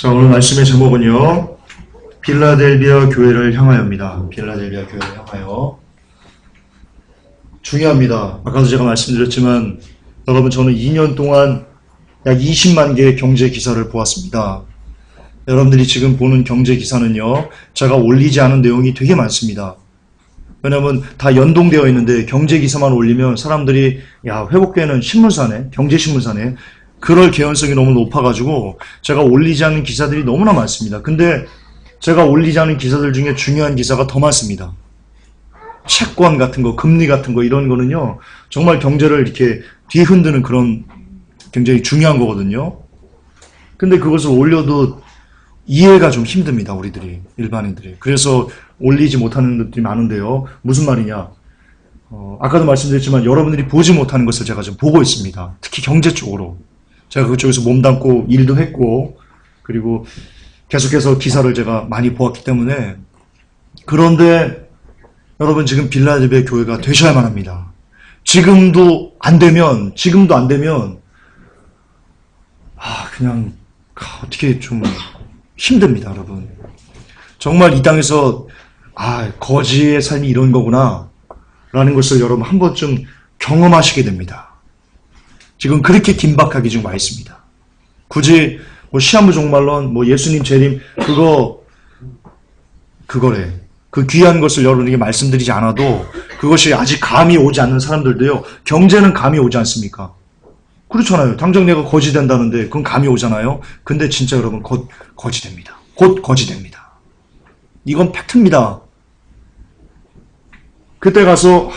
자, 오늘 말씀의 제목은요, 빌라델비아 교회를 향하여입니다. 빌라델비아 교회를 향하여. 중요합니다. 아까도 제가 말씀드렸지만, 여러분, 저는 2년 동안 약 20만 개의 경제 기사를 보았습니다. 여러분들이 지금 보는 경제 기사는요, 제가 올리지 않은 내용이 되게 많습니다. 왜냐면 다 연동되어 있는데 경제 기사만 올리면 사람들이 야, 회복되는 신문사네, 경제신문사네, 그럴 개연성이 너무 높아가지고 제가 올리지 않은 기사들이 너무나 많습니다. 근데 제가 올리지 않은 기사들 중에 중요한 기사가 더 많습니다. 채권 같은 거, 금리 같은 거, 이런 거는요, 정말 경제를 이렇게 뒤흔드는 그런 굉장히 중요한 거거든요. 근데 그것을 올려도 이해가 좀 힘듭니다, 우리들이, 일반인들이. 그래서 올리지 못하는 것들이 많은데요. 무슨 말이냐? 아까도 말씀드렸지만 여러분들이 보지 못하는 것을 제가 좀 보고 있습니다. 특히 경제 쪽으로. 제가 그쪽에서 몸담고 일도 했고, 그리고 계속해서 기사를 제가 많이 보았기 때문에. 그런데 여러분, 지금 빌라델비아 교회가 되셔야만 합니다. 지금도 안 되면 그냥 어떻게 좀 힘듭니다, 여러분. 정말 이 땅에서 거지의 삶이 이런 거구나 라는 것을 여러분 한 번쯤 경험하시게 됩니다. 지금 그렇게 긴박하게 지금 와 있습니다. 굳이 시한부 종말론, 예수님 재림, 그거래. 그 귀한 것을 여러분에게 말씀드리지 않아도 그것이 아직 감이 오지 않는 사람들도요, 경제는 감이 오지 않습니까? 그렇잖아요. 당장 내가 거지 된다는데 그건 감이 오잖아요. 근데 진짜 여러분 곧 거지 됩니다. 곧 거지 됩니다. 이건 팩트입니다. 그때 가서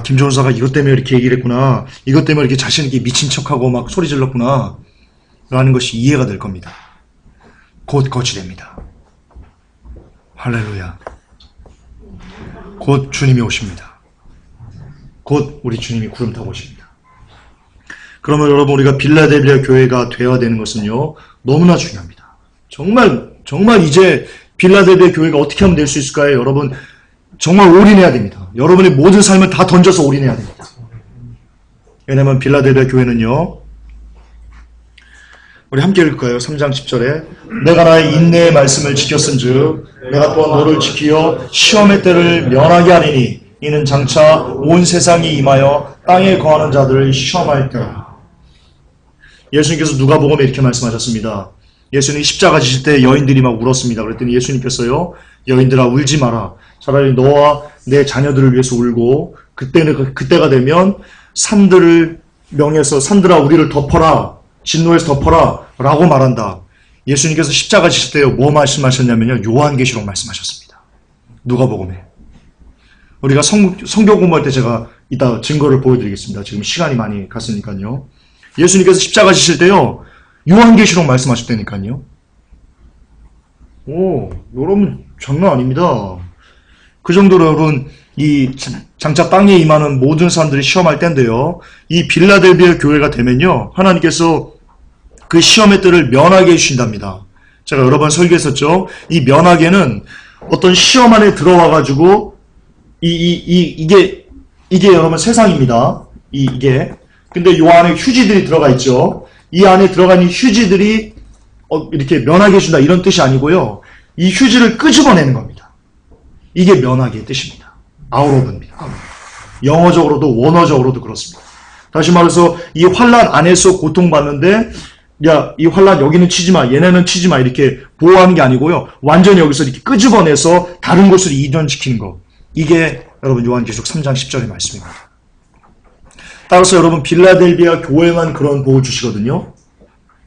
김종사가 이것 때문에 이렇게 얘기를 했구나, 이것 때문에 이렇게 자신 있게 미친 척하고 막 소리 질렀구나 라는 것이 이해가 될 겁니다. 곧 거지 됩니다. 할렐루야. 곧 주님이 오십니다. 곧 우리 주님이 구름 타고 오십니다. 그러면 여러분, 우리가 빌라델비아 교회가 되어야 되는 것은요, 너무나 중요합니다. 정말 이제 빌라델비아 교회가 어떻게 하면 될 수 있을까요? 여러분, 정말 올인해야 됩니다. 여러분의 모든 삶을 다 던져서 올인해야 됩니다. 왜냐하면 빌라델비아 교회는요, 우리 함께 읽을까요? 3장 10절에 내가 나의 인내의 말씀을 지켰은즉 내가 또한 너를 지키어 시험의 때를 면하게 하리니 이는 장차 온 세상이 임하여 땅에 거하는 자들을 시험할 때라. 예수님께서 누가복음에 이렇게 말씀하셨습니다. 예수님이 십자가 지실 때 여인들이 막 울었습니다. 그랬더니 예수님께서요, 여인들아 울지 마라. 차라리 너와 내 자녀들을 위해서 울고 그때가 되면 산들을 명해서 산들아 우리를 덮어라, 진노에서 덮어라 라고 말한다. 예수님께서 십자가 지실 때요, 뭐 말씀하셨냐면요, 요한계시록 말씀하셨습니다. 누가복음에. 우리가 성경 공부할 때 제가 이따 증거를 보여드리겠습니다. 지금 시간이 많이 갔으니까요. 예수님께서 십자가 지실 때요, 요한계시록 말씀하셨다니까요. 여러분 장난 아닙니다. 그 정도로 여러분, 이 장차 땅에 임하는 모든 사람들이 시험할 때인데요, 이 빌라델비아 교회가 되면요, 하나님께서 그 시험의 때를 면하게 해주신답니다. 제가 여러 번 설교했었죠. 이 면하게는 어떤 시험 안에 들어와가지고 이게 여러분 세상입니다. 이게. 근데 요 안에 휴지들이 들어가 있죠. 이 안에 들어간 이 휴지들이 이렇게 면하게 해준다, 이런 뜻이 아니고요, 이 휴지를 끄집어내는 겁니다. 이게 면하게의 뜻입니다. 아우로브입니다. 영어적으로도 원어적으로도 그렇습니다. 다시 말해서 이 환난 안에서 고통받는데, 야, 이 환난 여기는 치지 마, 얘네는 치지 마, 이렇게 보호하는 게 아니고요, 완전히 여기서 이렇게 끄집어내서 다른 곳으로 이전시키는 거. 이게 여러분 요한계시록 3장 10절의 말씀입니다. 따라서 여러분, 빌라델비아 교회만 그런 복을 주시거든요.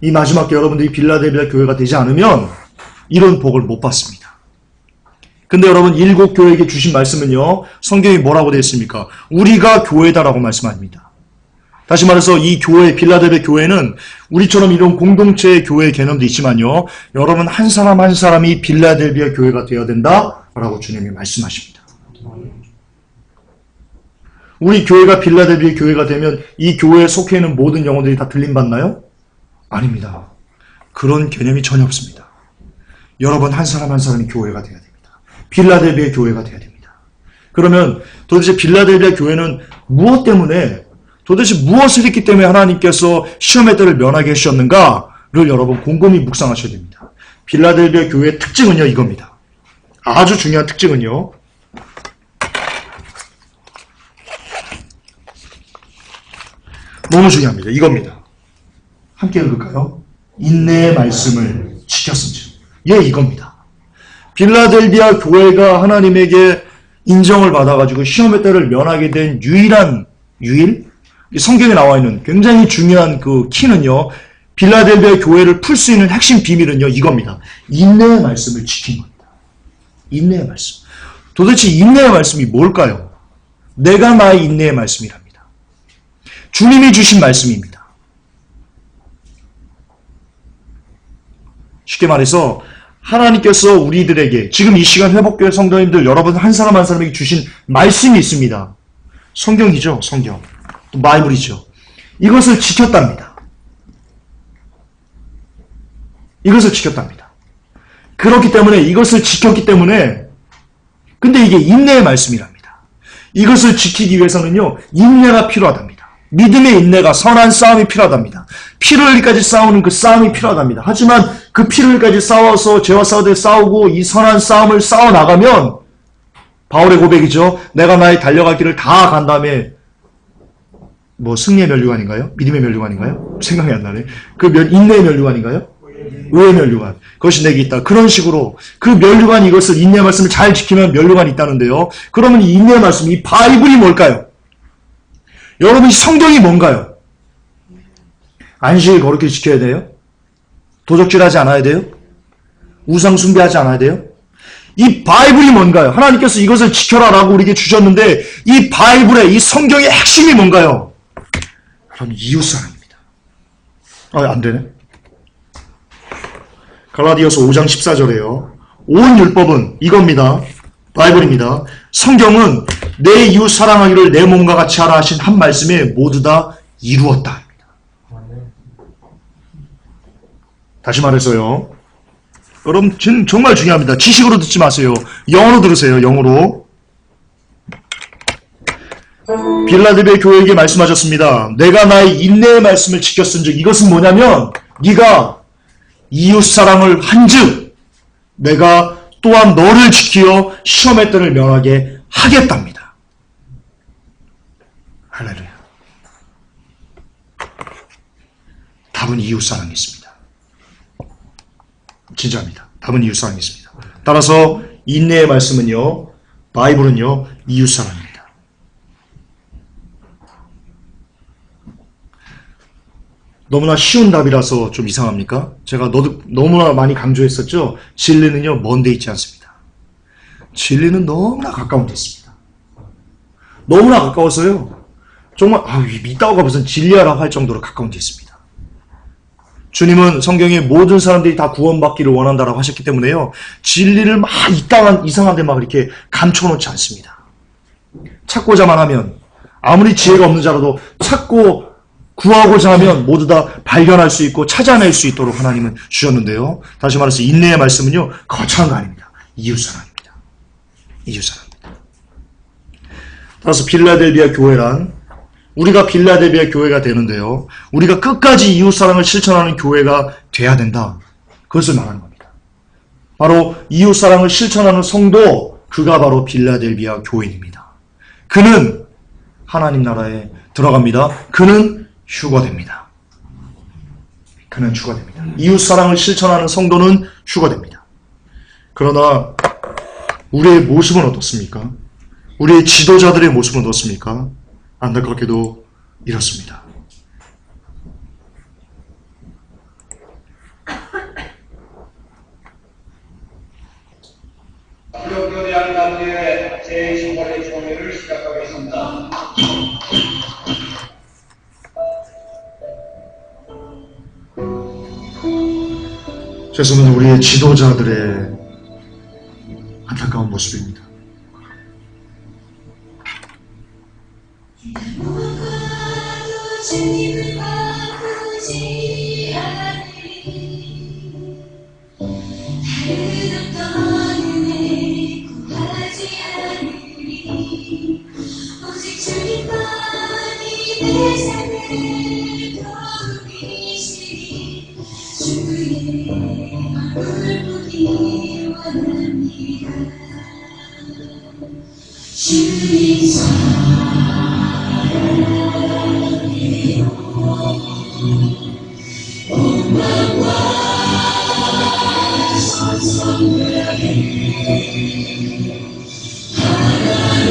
이 마지막 때 여러분들이 빌라델비아 교회가 되지 않으면 이런 복을 못 받습니다. 근데 여러분, 일곱 교회에게 주신 말씀은요, 성경이 뭐라고 되어 있습니까? 우리가 교회다라고 말씀합니다. 다시 말해서 이 교회, 빌라델비아 교회는 우리처럼 이런 공동체의 교회의 개념도 있지만요, 여러분 한 사람 한 사람이 빌라델비아 교회가 되어야 된다라고 주님이 말씀하십니다. 우리 교회가 빌라델비아 교회가 되면 이 교회에 속해 있는 모든 영혼들이 다 들림받나요? 아닙니다. 그런 개념이 전혀 없습니다. 여러분 한 사람 한 사람이 교회가 되어야 됩니다. 빌라델비아 교회가 되어야 됩니다. 그러면 도대체 빌라델비아 교회는 무엇 때문에 도대체 무엇을 했기 때문에 하나님께서 시험의 때를 면하게 해주셨는가를 여러분 곰곰이 묵상하셔야 됩니다. 빌라델비아 교회의 특징은요, 이겁니다. 아주 중요한 특징은요, 너무 중요합니다. 이겁니다. 함께 읽을까요? 인내의 말씀을 지켰은즉. 예, 이겁니다. 빌라델비아 교회가 하나님에게 인정을 받아가지고 시험의 때를 면하게 된 성경에 나와 있는 굉장히 중요한 그 키는요, 빌라델비아 교회를 풀 수 있는 핵심 비밀은요, 이겁니다. 인내의 말씀을 지킨 겁니다. 인내의 말씀. 도대체 인내의 말씀이 뭘까요? 내가 나의 인내의 말씀이랍니다. 주님이 주신 말씀입니다. 쉽게 말해서 하나님께서 우리들에게 지금 이 시간 회복교회 성도님들 여러분 한 사람 한 사람에게 주신 말씀이 있습니다. 성경이죠. 성경. 또 바이블이죠. 이것을 지켰답니다. 이것을 지켰답니다. 그렇기 때문에 이것을 지켰기 때문에 근데 이게 인내의 말씀이랍니다. 이것을 지키기 위해서는요. 인내가 필요하답니다. 믿음의 인내가 선한 싸움이 필요하답니다. 피를 흘리까지 싸우는 그 싸움이 필요하답니다. 하지만 그 피를 흘리까지 싸워서 죄와 싸우고 이 선한 싸움을 싸워나가면 바울의 고백이죠. 내가 나의 달려갈 길을 다 간 다음에 뭐 승리의 면류관인가요? 믿음의 면류관인가요? 생각이 안 나네. 인내의 면류관인가요? 의의 면류관. 그것이 내게 있다. 그런 식으로 그 면류관 이것을 인내의 말씀을 잘 지키면 면류관이 있다는데요. 그러면 이 인내의 말씀, 이 바이블이 뭘까요? 여러분 이 성경이 뭔가요? 안식일 거룩히 지켜야 돼요? 도적질하지 않아야 돼요? 우상 숭배하지 않아야 돼요? 이 바이블이 뭔가요? 하나님께서 이것을 지켜라라고 우리에게 주셨는데 이 바이블의 이 성경의 핵심이 뭔가요? 여러분 이웃사랑입니다. 안 되네. 갈라디아서 5장 14절에요. 온 율법은 이겁니다. 바이블입니다. 성경은 내 이웃 사랑하기를 내 몸과 같이 하라 하신 한 말씀에 모두 다 이루었다. 다시 말해서요. 여러분 정말 중요합니다. 지식으로 듣지 마세요. 영어로 들으세요. 영어로. 빌라델비아 교회에게 말씀하셨습니다. 내가 나의 인내의 말씀을 지켰은즉 이것은 뭐냐면 네가 이웃 사랑을 한즉 내가 또한 너를 지키어 시험의 때를 면하게 하겠답니다. 할렐루야. 답은 이웃사랑이 있습니다. 진짜입니다. 답은 이웃사랑이 있습니다. 따라서 인내의 말씀은요, 바이블은요, 이웃사랑입니다. 너무나 쉬운 답이라서 좀 이상합니까? 제가 너무나 많이 강조했었죠? 진리는요, 먼 데 있지 않습니다. 진리는 너무나 가까운 데 있습니다. 너무나 가까워서요, 정말, 믿다고가 무슨 진리하라고 할 정도로 가까운 데 있습니다. 주님은 성경에 모든 사람들이 다 구원받기를 원한다라고 하셨기 때문에요, 진리를 막 이상한 데 막 이렇게 감춰놓지 않습니다. 찾고자만 하면, 아무리 지혜가 없는 자라도 찾고 구하고자 하면 모두 다 발견할 수 있고 찾아낼 수 있도록 하나님은 주셨는데요. 다시 말해서 인내의 말씀은요, 거창한 거 아닙니다. 이웃사랑입니다. 이웃사랑입니다. 따라서 빌라델비아 교회란 우리가 빌라델비아 교회가 되는데요. 우리가 끝까지 이웃사랑을 실천하는 교회가 돼야 된다. 그것을 말하는 겁니다. 바로 이웃사랑을 실천하는 성도, 그가 바로 빌라델비아 교인입니다. 그는 하나님 나라에 들어갑니다. 그는 휴거됩니다. 그는 휴거됩니다. 이웃사랑을 실천하는 성도는 휴거됩니다. 그러나 우리의 모습은 어떻습니까? 우리의 지도자들의 모습은 어떻습니까? 안타깝게도 이렇습니다. 기독교대 한가운데 제18회 총회를 시작하겠습니다. 죄송합니다. 우리의 지도자들의 안타까운 모습입니다. 주님을 바꾸지 않으리 다른 어떤 은혜 구하지 않으리 오직 주님만이 내 삶의 도움이시니 주의 얼굴 보기 원합니다. 주의 사랑해요. 온망과 선성하게 하나님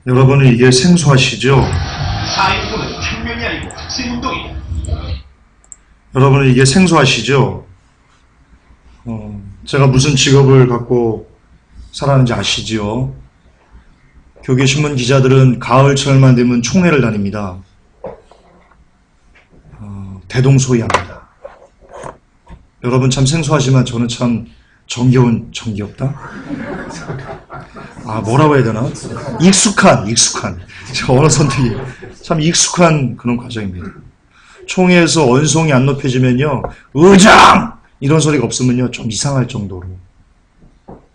여러분은 이게 생소하시죠? 사인운동은 혁명이 아니고 학생운동이다. 여러분은 이게 생소하시죠? 제가 무슨 직업을 갖고 살았는지 아시지요? 교계신문 기자들은 가을철만 되면 총회를 다닙니다. 대동소이합니다. 여러분 참 생소하지만 저는 참 정겹다? 뭐라고 해야 되나? 익숙한. 저 언어 선택이 참 익숙한 그런 과정입니다. 총회에서 언성이 안 높여지면요, 의장! 이런 소리가 없으면요, 좀 이상할 정도로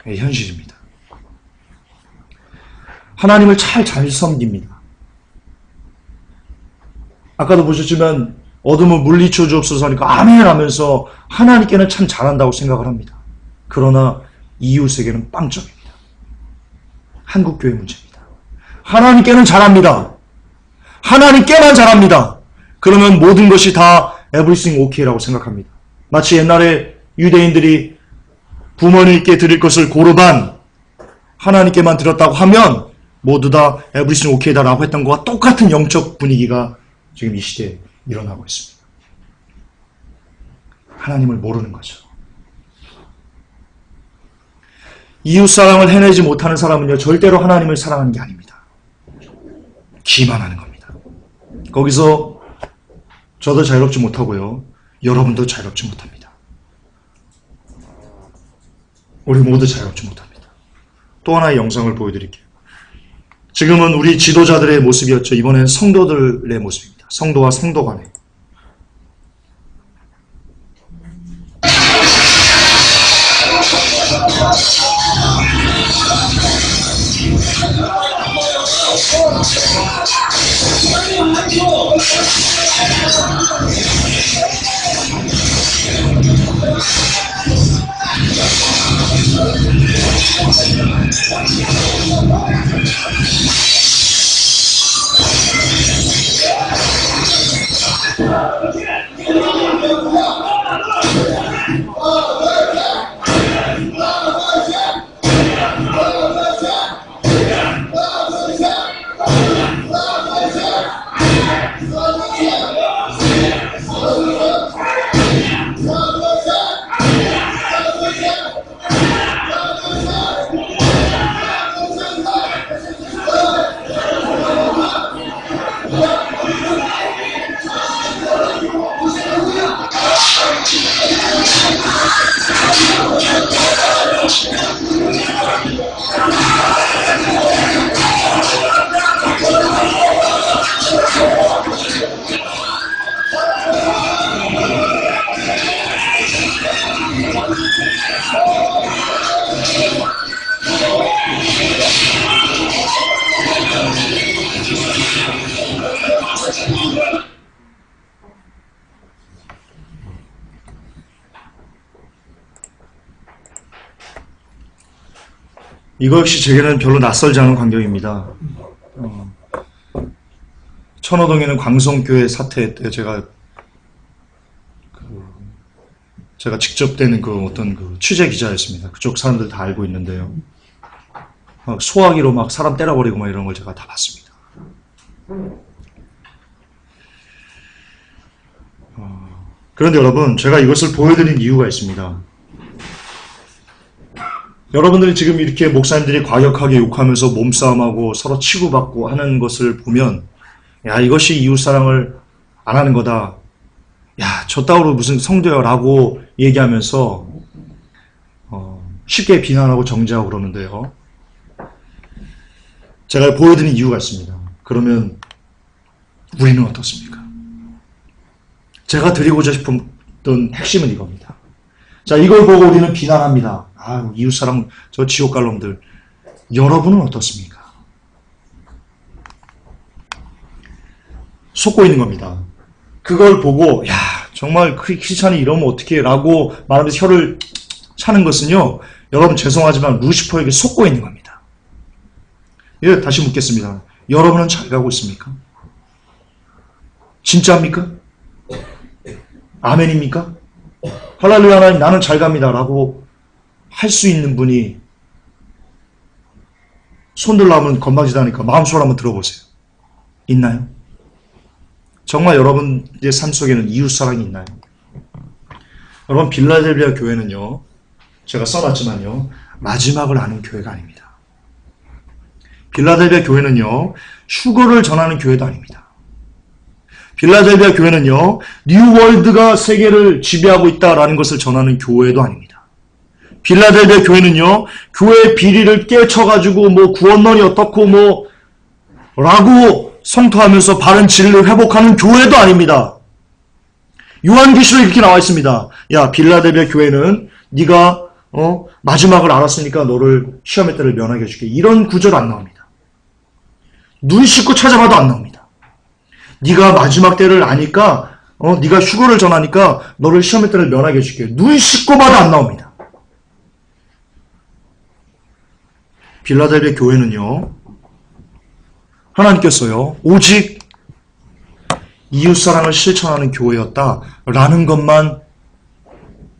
현실입니다. 하나님을 잘 섬깁니다. 아까도 보셨지만 어둠을 물리쳐 주옵소서 하니까 아멘 하면서 하나님께는 참 잘한다고 생각을 합니다. 그러나 이웃에게는 빵점입니다. 한국교회 문제입니다. 하나님께는 잘합니다. 하나님께만 잘합니다. 그러면 모든 것이 다 everything okay라고 생각합니다. 마치 옛날에 유대인들이 부모님께 드릴 것을 고르반 하나님께만 드렸다고 하면 모두 다 everything okay다라고 했던 것과 똑같은 영적 분위기가 지금 이 시대에 일어나고 있습니다. 하나님을 모르는 거죠. 이웃사랑을 해내지 못하는 사람은요, 절대로 하나님을 사랑하는 게 아닙니다. 기만하는 겁니다. 거기서 저도 자유롭지 못하고요, 여러분도 자유롭지 못합니다. 우리 모두 자유롭지 못합니다. 또 하나의 영상을 보여드릴게요. 지금은 우리 지도자들의 모습이었죠. 이번엔 성도들의 모습입니다. 성도와 성도 간에. 이거 역시 제게는 별로 낯설지 않은 광경입니다. 천호동에 있는 광성교회 사태 때 제가 직접 되는 그 어떤 그 취재 기자였습니다. 그쪽 사람들 다 알고 있는데요. 막 소화기로 막 사람 때려버리고 막 이런 걸 제가 다 봤습니다. 그런데 여러분, 제가 이것을 보여드린 이유가 있습니다. 여러분들이 지금 이렇게 목사님들이 과격하게 욕하면서 몸싸움하고 서로 치고받고 하는 것을 보면, 야, 이것이 이웃사랑을 안 하는 거다. 야, 저 따위로 무슨 성도야 라고 얘기하면서 쉽게 비난하고 정죄하고 그러는데요. 제가 보여드린 이유가 있습니다. 그러면 우리는 어떻습니까? 제가 드리고자 싶었던 핵심은 이겁니다. 자, 이걸 보고 우리는 비난합니다. 아, 이웃사랑 저 지옥 갈 놈들. 여러분은 어떻습니까? 속고 있는 겁니다. 그걸 보고 야, 정말 크리스찬이 이러면 어떡해 라고 말하면서 혀를 차는 것은요, 여러분 죄송하지만 루시퍼에게 속고 있는 겁니다. 예, 다시 묻겠습니다. 여러분은 잘 가고 있습니까? 진짜입니까? 아멘입니까? 할렐루야 하나님 나는 잘 갑니다 라고 할 수 있는 분이 손들라 하면 건방지다니까 마음속으로 한번 들어보세요. 있나요? 정말 여러분의 삶 속에는 이웃사랑이 있나요? 여러분, 빌라델비아 교회는요, 제가 써놨지만요, 마지막을 아는 교회가 아닙니다. 빌라델비아 교회는요, 휴거를 전하는 교회도 아닙니다. 빌라델비아 교회는요, 뉴월드가 세계를 지배하고 있다라는 것을 전하는 교회도 아닙니다. 빌라델비아 교회는요, 교회의 비리를 깨쳐가지고 뭐 구원론이 어떻고 뭐 라고 성토하면서 바른 진리를 회복하는 교회도 아닙니다. 요한계시록에 이렇게 나와 있습니다. 야, 빌라델비아 교회는 네가 마지막을 알았으니까 너를 시험의 때를 면하게 해줄게. 이런 구절 안 나옵니다. 눈 씻고 찾아봐도 안 나옵니다. 네가 마지막 때를 아니까 네가 휴거를 전하니까 너를 시험의 때를 면하게 해줄게. 눈 씻고 봐도 안 나옵니다. 빌라델비아 교회는요, 하나님께서요, 오직 이웃사랑을 실천하는 교회였다라는 것만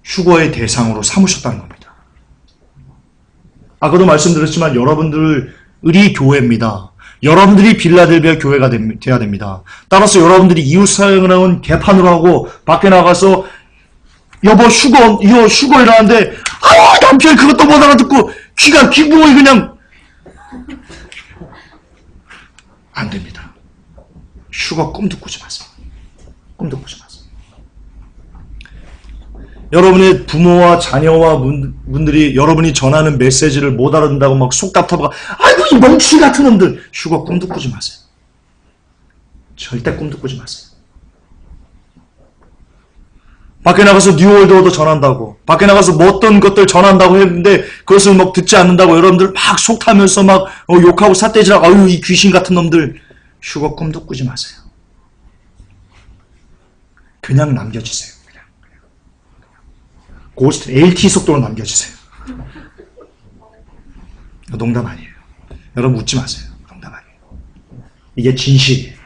휴거의 대상으로 삼으셨다는 겁니다. 아까도 말씀드렸지만 여러분들이 교회입니다. 여러분들이 빌라델비아 교회가 돼야 됩니다. 따라서 여러분들이 이웃사랑을 하는 개판으로 하고 밖에 나가서 여보 휴거 일어나는데 아우 남편이 그것도 못 알아듣고 귀부어이 그냥 안 됩니다. 휴거 꿈도 꾸지 마세요. 꿈도 꾸지 마세요. 여러분의 부모와 자녀와 분들이 여러분이 전하는 메시지를 못 알아듣는다고 막 속 답답하고 아이고 이 멍충이 같은 놈들 휴거 꿈도 꾸지 마세요. 절대 꿈도 꾸지 마세요. 밖에 나가서 뉴월드워도 전한다고 밖에 나가서 뭐 어떤 것들 전한다고 했는데 그것을 막 듣지 않는다고 여러분들 막 속 타면서 막 욕하고 삿대질하고 아유 이 귀신 같은 놈들 휴거 꿈도 꾸지 마세요. 그냥 남겨주세요. 고스트 LT 속도로 남겨주세요. 농담 아니에요. 여러분 웃지 마세요. 농담 아니에요. 이게 진실이에요.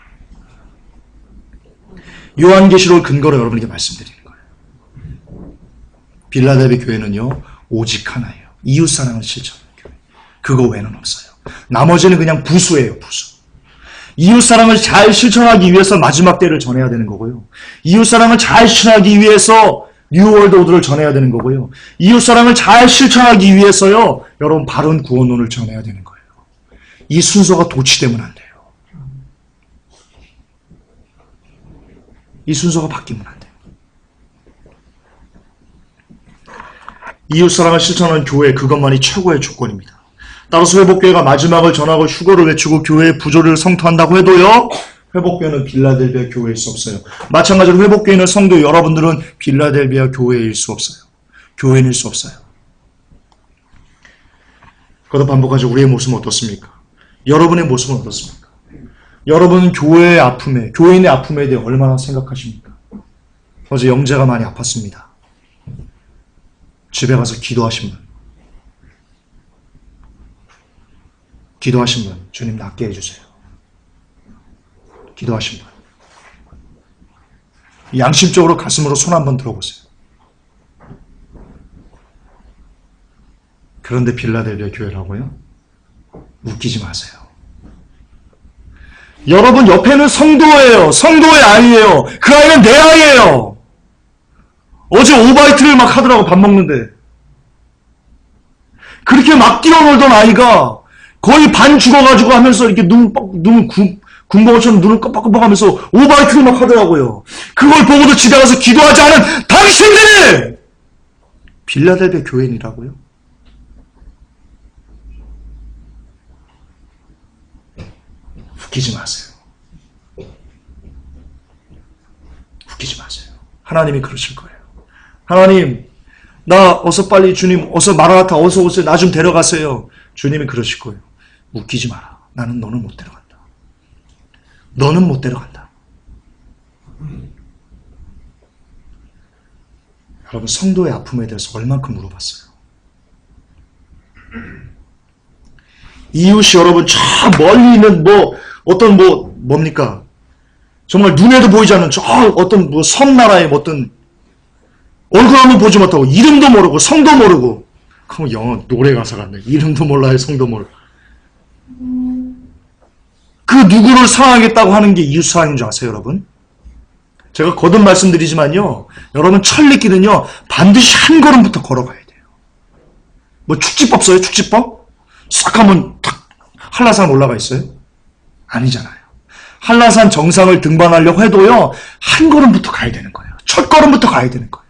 요한계시록을 근거로 여러분에게 말씀드리는 거예요. 빌라델비아 교회는요, 오직 하나예요. 이웃사랑을 실천하는 교회. 그거 외에는 없어요. 나머지는 그냥 부수예요. 부수. 이웃사랑을 잘 실천하기 위해서 마지막 때를 전해야 되는 거고요. 이웃사랑을 잘 실천하기 위해서 뉴월드 오드를 전해야 되는 거고요. 이웃사랑을 잘 실천하기 위해서요, 여러분 바른 구원론을 전해야 되는 거예요. 이 순서가 도치되면 안 돼요. 이 순서가 바뀌면 안 돼요. 이웃사랑을 실천하는 교회, 그것만이 최고의 조건입니다. 따라서 회복교회가 마지막을 전하고 휴거를 외치고 교회의 부조리를 성토한다고 해도요, 회복교회는 빌라델비아 교회일 수 없어요. 마찬가지로 회복교회는 성도 여러분들은 빌라델비아 교회일 수 없어요. 교회일 수 없어요. 그것도 반복하죠. 우리의 모습은 어떻습니까? 여러분의 모습은 어떻습니까? 여러분은 교회의 아픔에, 교인의 아픔에 대해 얼마나 생각하십니까? 어제 영재가 많이 아팠습니다. 집에 가서 기도하신 분. 기도하신 분, 주님 낫게 해주세요. 기도하신 분. 양심적으로 가슴으로 손 한번 들어보세요. 그런데 빌라델비아 교회라고요? 웃기지 마세요. 여러분 옆에는 성도예요. 성도의 아이예요. 그 아이는 내 아이예요. 어제 오바이트를 막 하더라고, 밥 먹는데. 그렇게 막 뛰어놀던 아이가 거의 반 죽어가지고 하면서 이렇게 군복어처럼 눈을 깜빡깜빡 하면서 오바이트를 막 하더라고요. 그걸 보고도 집에 가서 기도하지 않은 당신들이 빌라델비아 교인이라고요? 웃기지 마세요. 웃기지 마세요. 하나님이 그러실 거예요. 하나님, 나 어서 빨리 주님, 어서 마라나타, 어서 오세요. 나 좀 데려가세요. 주님이 그러실 거예요. 웃기지 마라. 나는 너는 못 데려간다. 너는 못 데려간다. 여러분, 성도의 아픔에 대해서 얼만큼 물어봤어요? 이웃이 여러분 저 멀리 있는 뭡니까? 정말 눈에도 보이지 않는 저 어떤 섬나라의 어떤 얼굴 한번 보지 못하고 이름도 모르고 성도 모르고 그럼 영어 노래 가사 같네. 이름도 몰라요. 성도 모르고. 그 누구를 사랑하겠다고 하는 게 이웃 사랑인 줄 아세요, 여러분? 제가 거듭 말씀드리지만요. 여러분 철리기는요. 반드시 한 걸음부터 걸어가야 돼요. 뭐 축지법 써요? 축지법? 싹 하면 탁 한라산 올라가 있어요? 아니잖아요. 한라산 정상을 등반하려고 해도요. 한 걸음부터 가야 되는 거예요. 첫 걸음부터 가야 되는 거예요.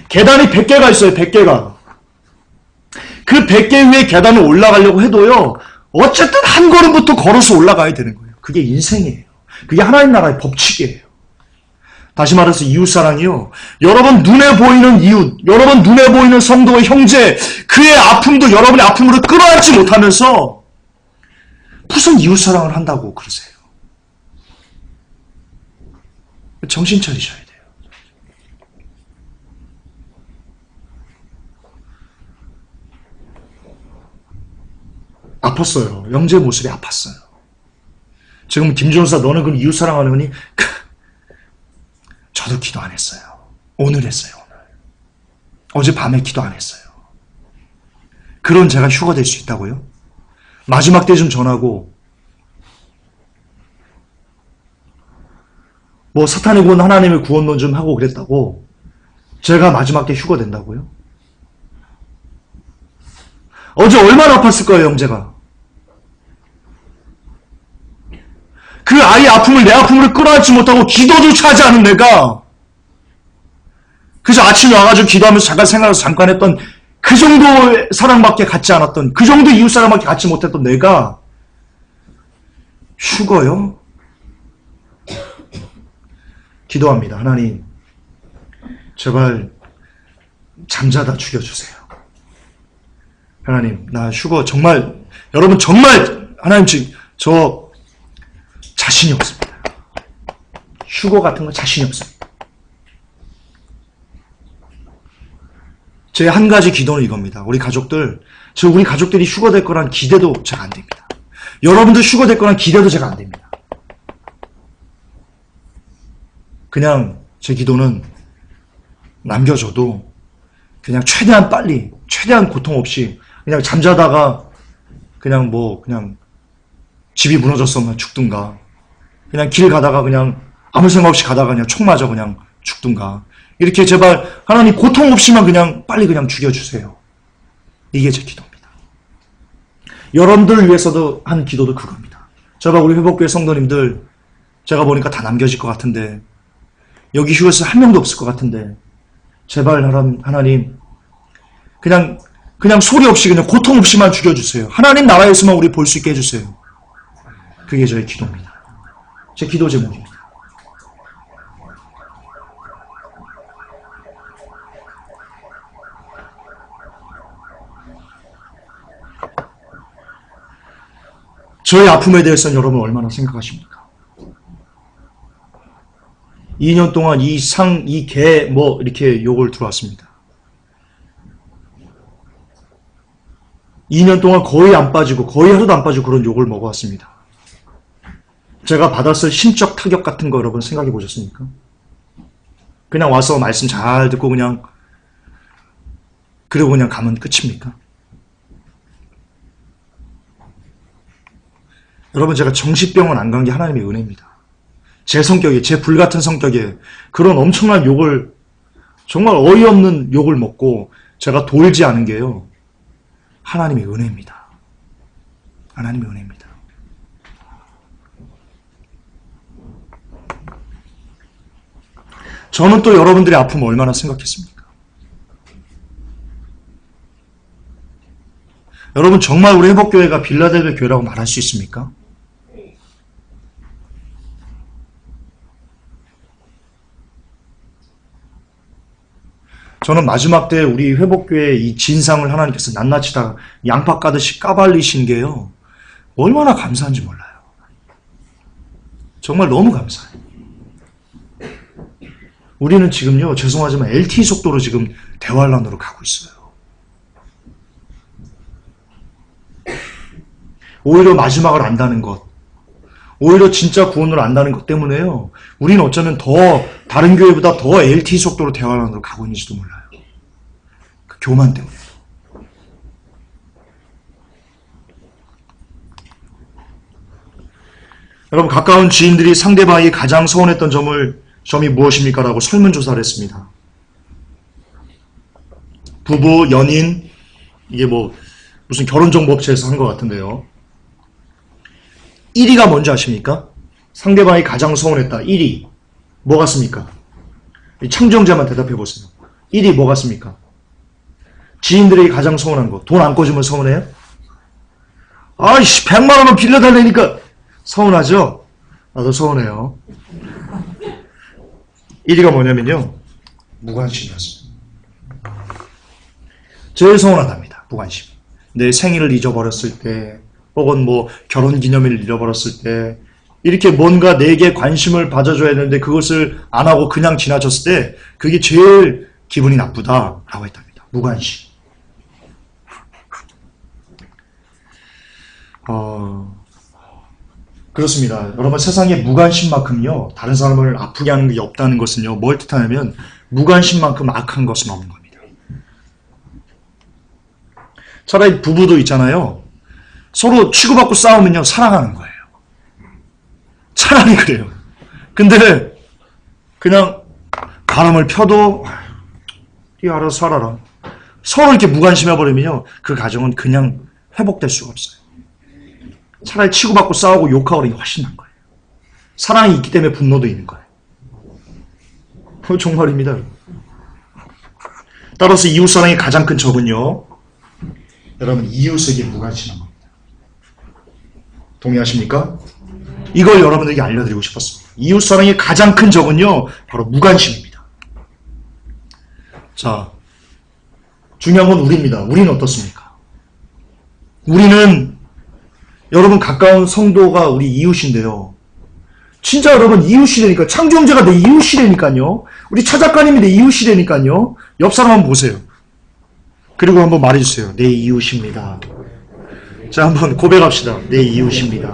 계단이 100개가 있어요. 100개가. 그 100개 위에 계단을 올라가려고 해도요. 어쨌든 한 걸음부터 걸어서 올라가야 되는 거예요. 그게 인생이에요. 그게 하나님 나라의 법칙이에요. 다시 말해서 이웃사랑이요. 여러분 눈에 보이는 이웃, 여러분 눈에 보이는 성도의 형제, 그의 아픔도 여러분의 아픔으로 끌어안지 못하면서 무슨 이웃사랑을 한다고 그러세요. 정신 차리셔야 돼요. 아팠어요. 영재 모습이 아팠어요. 지금 김준호사 너는 그럼 이웃사랑하는 거니? 저도 기도 안 했어요. 오늘 했어요. 오늘. 어젯밤에 기도 안 했어요. 그런 제가 휴가 될 수 있다고요? 마지막 때 좀 전하고 사탄의 구원 하나님의 구원론 좀 하고 그랬다고 제가 마지막 때 휴가 된다고요? 어제 얼마나 아팠을 거예요, 영재가. 그 아이의 아픔을 내 아픔으로 끌어안지 못하고 기도조차 하지 않은 내가 그래서 아침에 와가지고 기도하면서 잠깐 생각해서 잠깐 했던 그 정도의 사랑밖에 갖지 않았던 그 정도 이웃 사랑밖에 갖지 못했던 내가 휴거요? 기도합니다. 하나님 제발 잠자다 죽여주세요. 하나님 나 휴거 정말 여러분 정말 하나님 지금 저 자신이 없습니다. 휴거 같은 거 자신이 없습니다. 제 한 가지 기도는 이겁니다. 우리 가족들이 휴거 될 거란 기대도 제가 안 됩니다. 여러분들 휴거 될 거란 기대도 제가 안 됩니다. 그냥 제 기도는 남겨줘도 그냥 최대한 빨리, 최대한 고통 없이 그냥 잠자다가 그냥 집이 무너졌으면 죽든가 그냥 길 가다가 그냥 아무 생각 없이 가다가 그냥 총 맞아 그냥 죽든가 이렇게 제발 하나님 고통 없이만 그냥 빨리 그냥 죽여주세요. 이게 제 기도입니다. 여러분들을 위해서도 한 기도도 그겁니다. 제발 우리 회복교회 성도님들 제가 보니까 다 남겨질 것 같은데 여기 휴게소 한 명도 없을 것 같은데 제발 하나님 그냥 소리 없이 그냥 고통 없이만 죽여주세요. 하나님 나라에서만 우리 볼 수 있게 해주세요. 그게 저의 기도입니다. 제 기도 제목입니다. 저의 아픔에 대해서는 여러분 얼마나 생각하십니까? 2년 동안 이 개 이렇게 욕을 들어왔습니다. 2년 동안 거의 안 빠지고 거의 하루도 안 빠지고 그런 욕을 먹어왔습니다. 제가 받았을 심적 타격 같은 거 여러분 생각해 보셨습니까? 그냥 와서 말씀 잘 듣고 그냥 그리고 그냥 가면 끝입니까? 여러분 제가 정신병원 안 간 게 하나님의 은혜입니다. 제 성격에 제 불같은 성격에 그런 엄청난 욕을 정말 어이없는 욕을 먹고 제가 돌지 않은 게요. 하나님의 은혜입니다. 하나님의 은혜입니다. 저는 또 여러분들의 아픔을 얼마나 생각했습니까? 여러분 정말 우리 회복교회가 빌라델비아 교회라고 말할 수 있습니까? 저는 마지막 때 우리 회복교회의 이 진상을 하나님께서 낱낱이 다 양파 까듯이 까발리신 게요. 얼마나 감사한지 몰라요. 정말 너무 감사해요. 우리는 지금요, 죄송하지만 LTE 속도로 지금 대환란으로 가고 있어요. 오히려 마지막을 안다는 것, 오히려 진짜 구원을 안다는 것 때문에요. 우리는 어쩌면 더 다른 교회보다 더 LTE 속도로 대환란으로 가고 있는지도 몰라요. 그 교만 때문에. 여러분 가까운 지인들이 상대방이 가장 서운했던 점이 무엇입니까? 라고 설문조사를 했습니다. 부부, 연인, 이게 무슨 결혼정보업체에서 한 것 같은데요. 1위가 뭔지 아십니까? 상대방이 가장 서운했다. 1위. 뭐 같습니까? 청정자만 대답해 보세요. 1위 뭐 같습니까? 지인들에게 가장 서운한 거. 돈 안 꿔주면 서운해요? 아이씨, 100만 원만 빌려달라니까 서운하죠? 나도 서운해요. 1위가 뭐냐면요. 무관심이었어요. 제일 서운하답니다. 무관심. 내 생일을 잊어버렸을 때, 혹은 결혼기념일을 잃어버렸을 때, 이렇게 뭔가 내게 관심을 받아줘야 되는데 그것을 안 하고 그냥 지나쳤을 때, 그게 제일 기분이 나쁘다라고 했답니다. 무관심. 그렇습니다. 여러분 세상에 무관심만큼요 다른 사람을 아프게 하는 게 없다는 것은요 뭘 뜻하냐면 무관심만큼 악한 것은 없는 겁니다. 차라리 부부도 있잖아요. 서로 치고받고 싸우면요 사랑하는 거예요. 차라리 그래요. 근데 그냥 바람을 펴도 네 알아서 살아라. 서로 이렇게 무관심해버리면요 그 가정은 그냥 회복될 수가 없어요. 차라리 치고받고 싸우고 욕하고 그러는 게 훨씬 나은 거예요. 사랑이 있기 때문에 분노도 있는 거예요. 정말입니다. 따라서 이웃사랑의 가장 큰 적은요. 여러분 이웃에게 무관심한 겁니다. 동의하십니까? 이걸 여러분들에게 알려드리고 싶었습니다. 이웃사랑의 가장 큰 적은요. 바로 무관심입니다. 자, 중요한 건 우리입니다. 우리는 어떻습니까? 우리는 여러분 가까운 성도가 우리 이웃인데요. 진짜 여러분 이웃이라니까. 창조형제가 내 이웃이라니까요. 우리 차 작가님이 내 이웃이라니까요. 옆 사람 한번 보세요. 그리고 한번 말해주세요. 내 이웃입니다. 자 한번 고백합시다. 내 이웃입니다.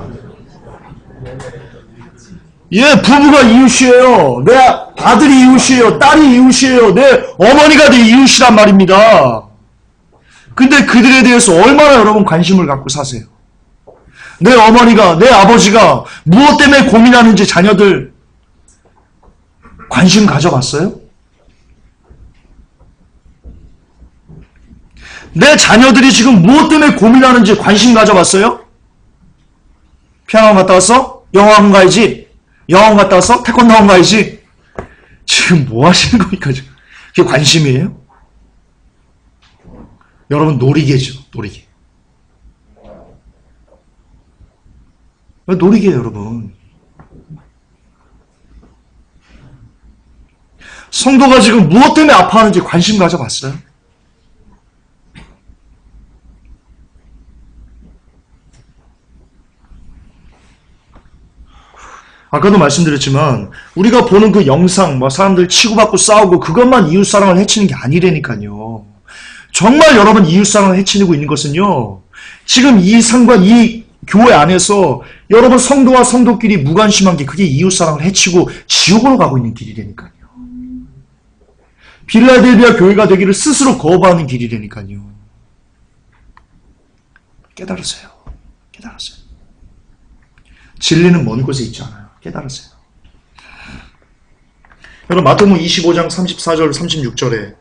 예, 부부가 이웃이에요. 내 아들이 이웃이에요. 딸이 이웃이에요. 내 어머니가 내 이웃이란 말입니다. 근데 그들에 대해서 얼마나 여러분 관심을 갖고 사세요? 내 어머니가, 내 아버지가 무엇 때문에 고민하는지 자녀들 관심 가져봤어요? 내 자녀들이 지금 무엇 때문에 고민하는지 관심 가져봤어요? 피아노 갔다 왔어? 영어학원 가야지. 영어학원 갔다 왔어? 태권도 학원 가야지. 지금 뭐 하시는 겁니까? 그게 관심이에요? 여러분 놀이개죠. 놀이개. 놀이개예요, 여러분. 성도가 지금 무엇 때문에 아파하는지 관심 가져봤어요? 아까도 말씀드렸지만 우리가 보는 그 영상, 사람들 치고받고 싸우고 그것만 이웃사랑을 해치는 게 아니라니까요. 정말 여러분 이웃사랑을 해치고 있는 것은요. 지금 이 상관, 이 교회 안에서 여러분 성도와 성도끼리 무관심한 게 그게 이웃사랑을 해치고 지옥으로 가고 있는 길이라니까요. 빌라델비아 교회가 되기를 스스로 거부하는 길이라니까요. 깨달으세요. 깨달으세요. 진리는 먼 곳에 있지 않아요. 깨달으세요. 여러분 마태복음 25장 34절 36절에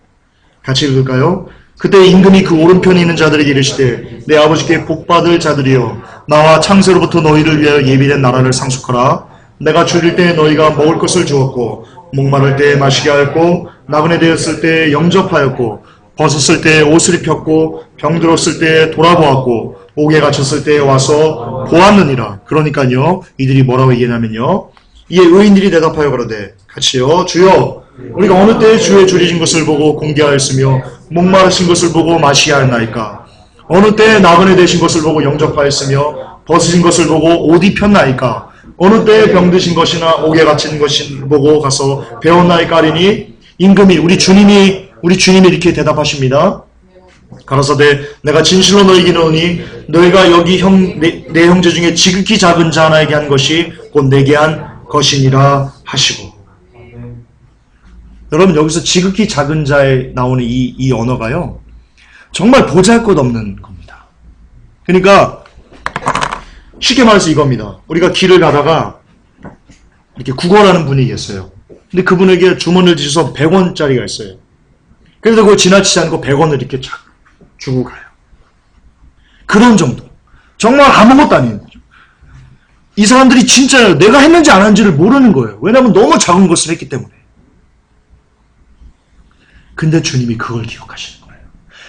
같이 읽을까요? 그때 임금이 그 오른편에 있는 자들에게 이르시되 내 아버지께 복받을 자들이여 나와 창세로부터 너희를 위하여 예비된 나라를 상속하라. 내가 줄일 때 너희가 먹을 것을 주었고 목마를 때 마시게 하였고 나그네 되었을 때 영접하였고 벗었을 때 옷을 입혔고 병들었을 때 돌아보았고 옥에 갇혔을 때 와서 보았느니라. 그러니까요 이들이 뭐라고 얘기하냐면요 이에 의인들이 대답하여 그러되 같이요 주여 우리가 어느 때에 주의 줄이신 것을 보고 공개하였으며 목마르신 것을 보고 마시게 하였나이까. 어느 때에 나그네 되신 것을 보고 영접하였으며 벗으신 것을 보고 옷 입혔나이까. 어느 때에 병드신 것이나 옥에 갇힌 것을 보고 가서 배웠나이까 하리니 임금이 우리 주님이 이렇게 대답하십니다. 가라사대 내가 진실로 너희에게 이르노니 너희가 여기 내 형제 중에 지극히 작은 자 하나에게 한 것이 곧 내게 한 것이니라 하시고. 여러분 여기서 지극히 작은 자에 나오는 이 언어가요 정말 보잘것없는 겁니다. 그러니까 쉽게 말해서 이겁니다. 우리가 길을 가다가 이렇게 구걸하는 분이 계세요. 근데 그분에게 주머니를 뒤져서 100원짜리가 있어요. 그래서 그거 지나치지 않고 100원을 이렇게 쫙 주고 가요. 그런 정도. 정말 아무것도 아닌 거죠. 이 사람들이 진짜 내가 했는지 안 했는지를 모르는 거예요. 왜냐하면 너무 작은 것을 했기 때문에. 근데 주님이 그걸 기억하시는 거예요.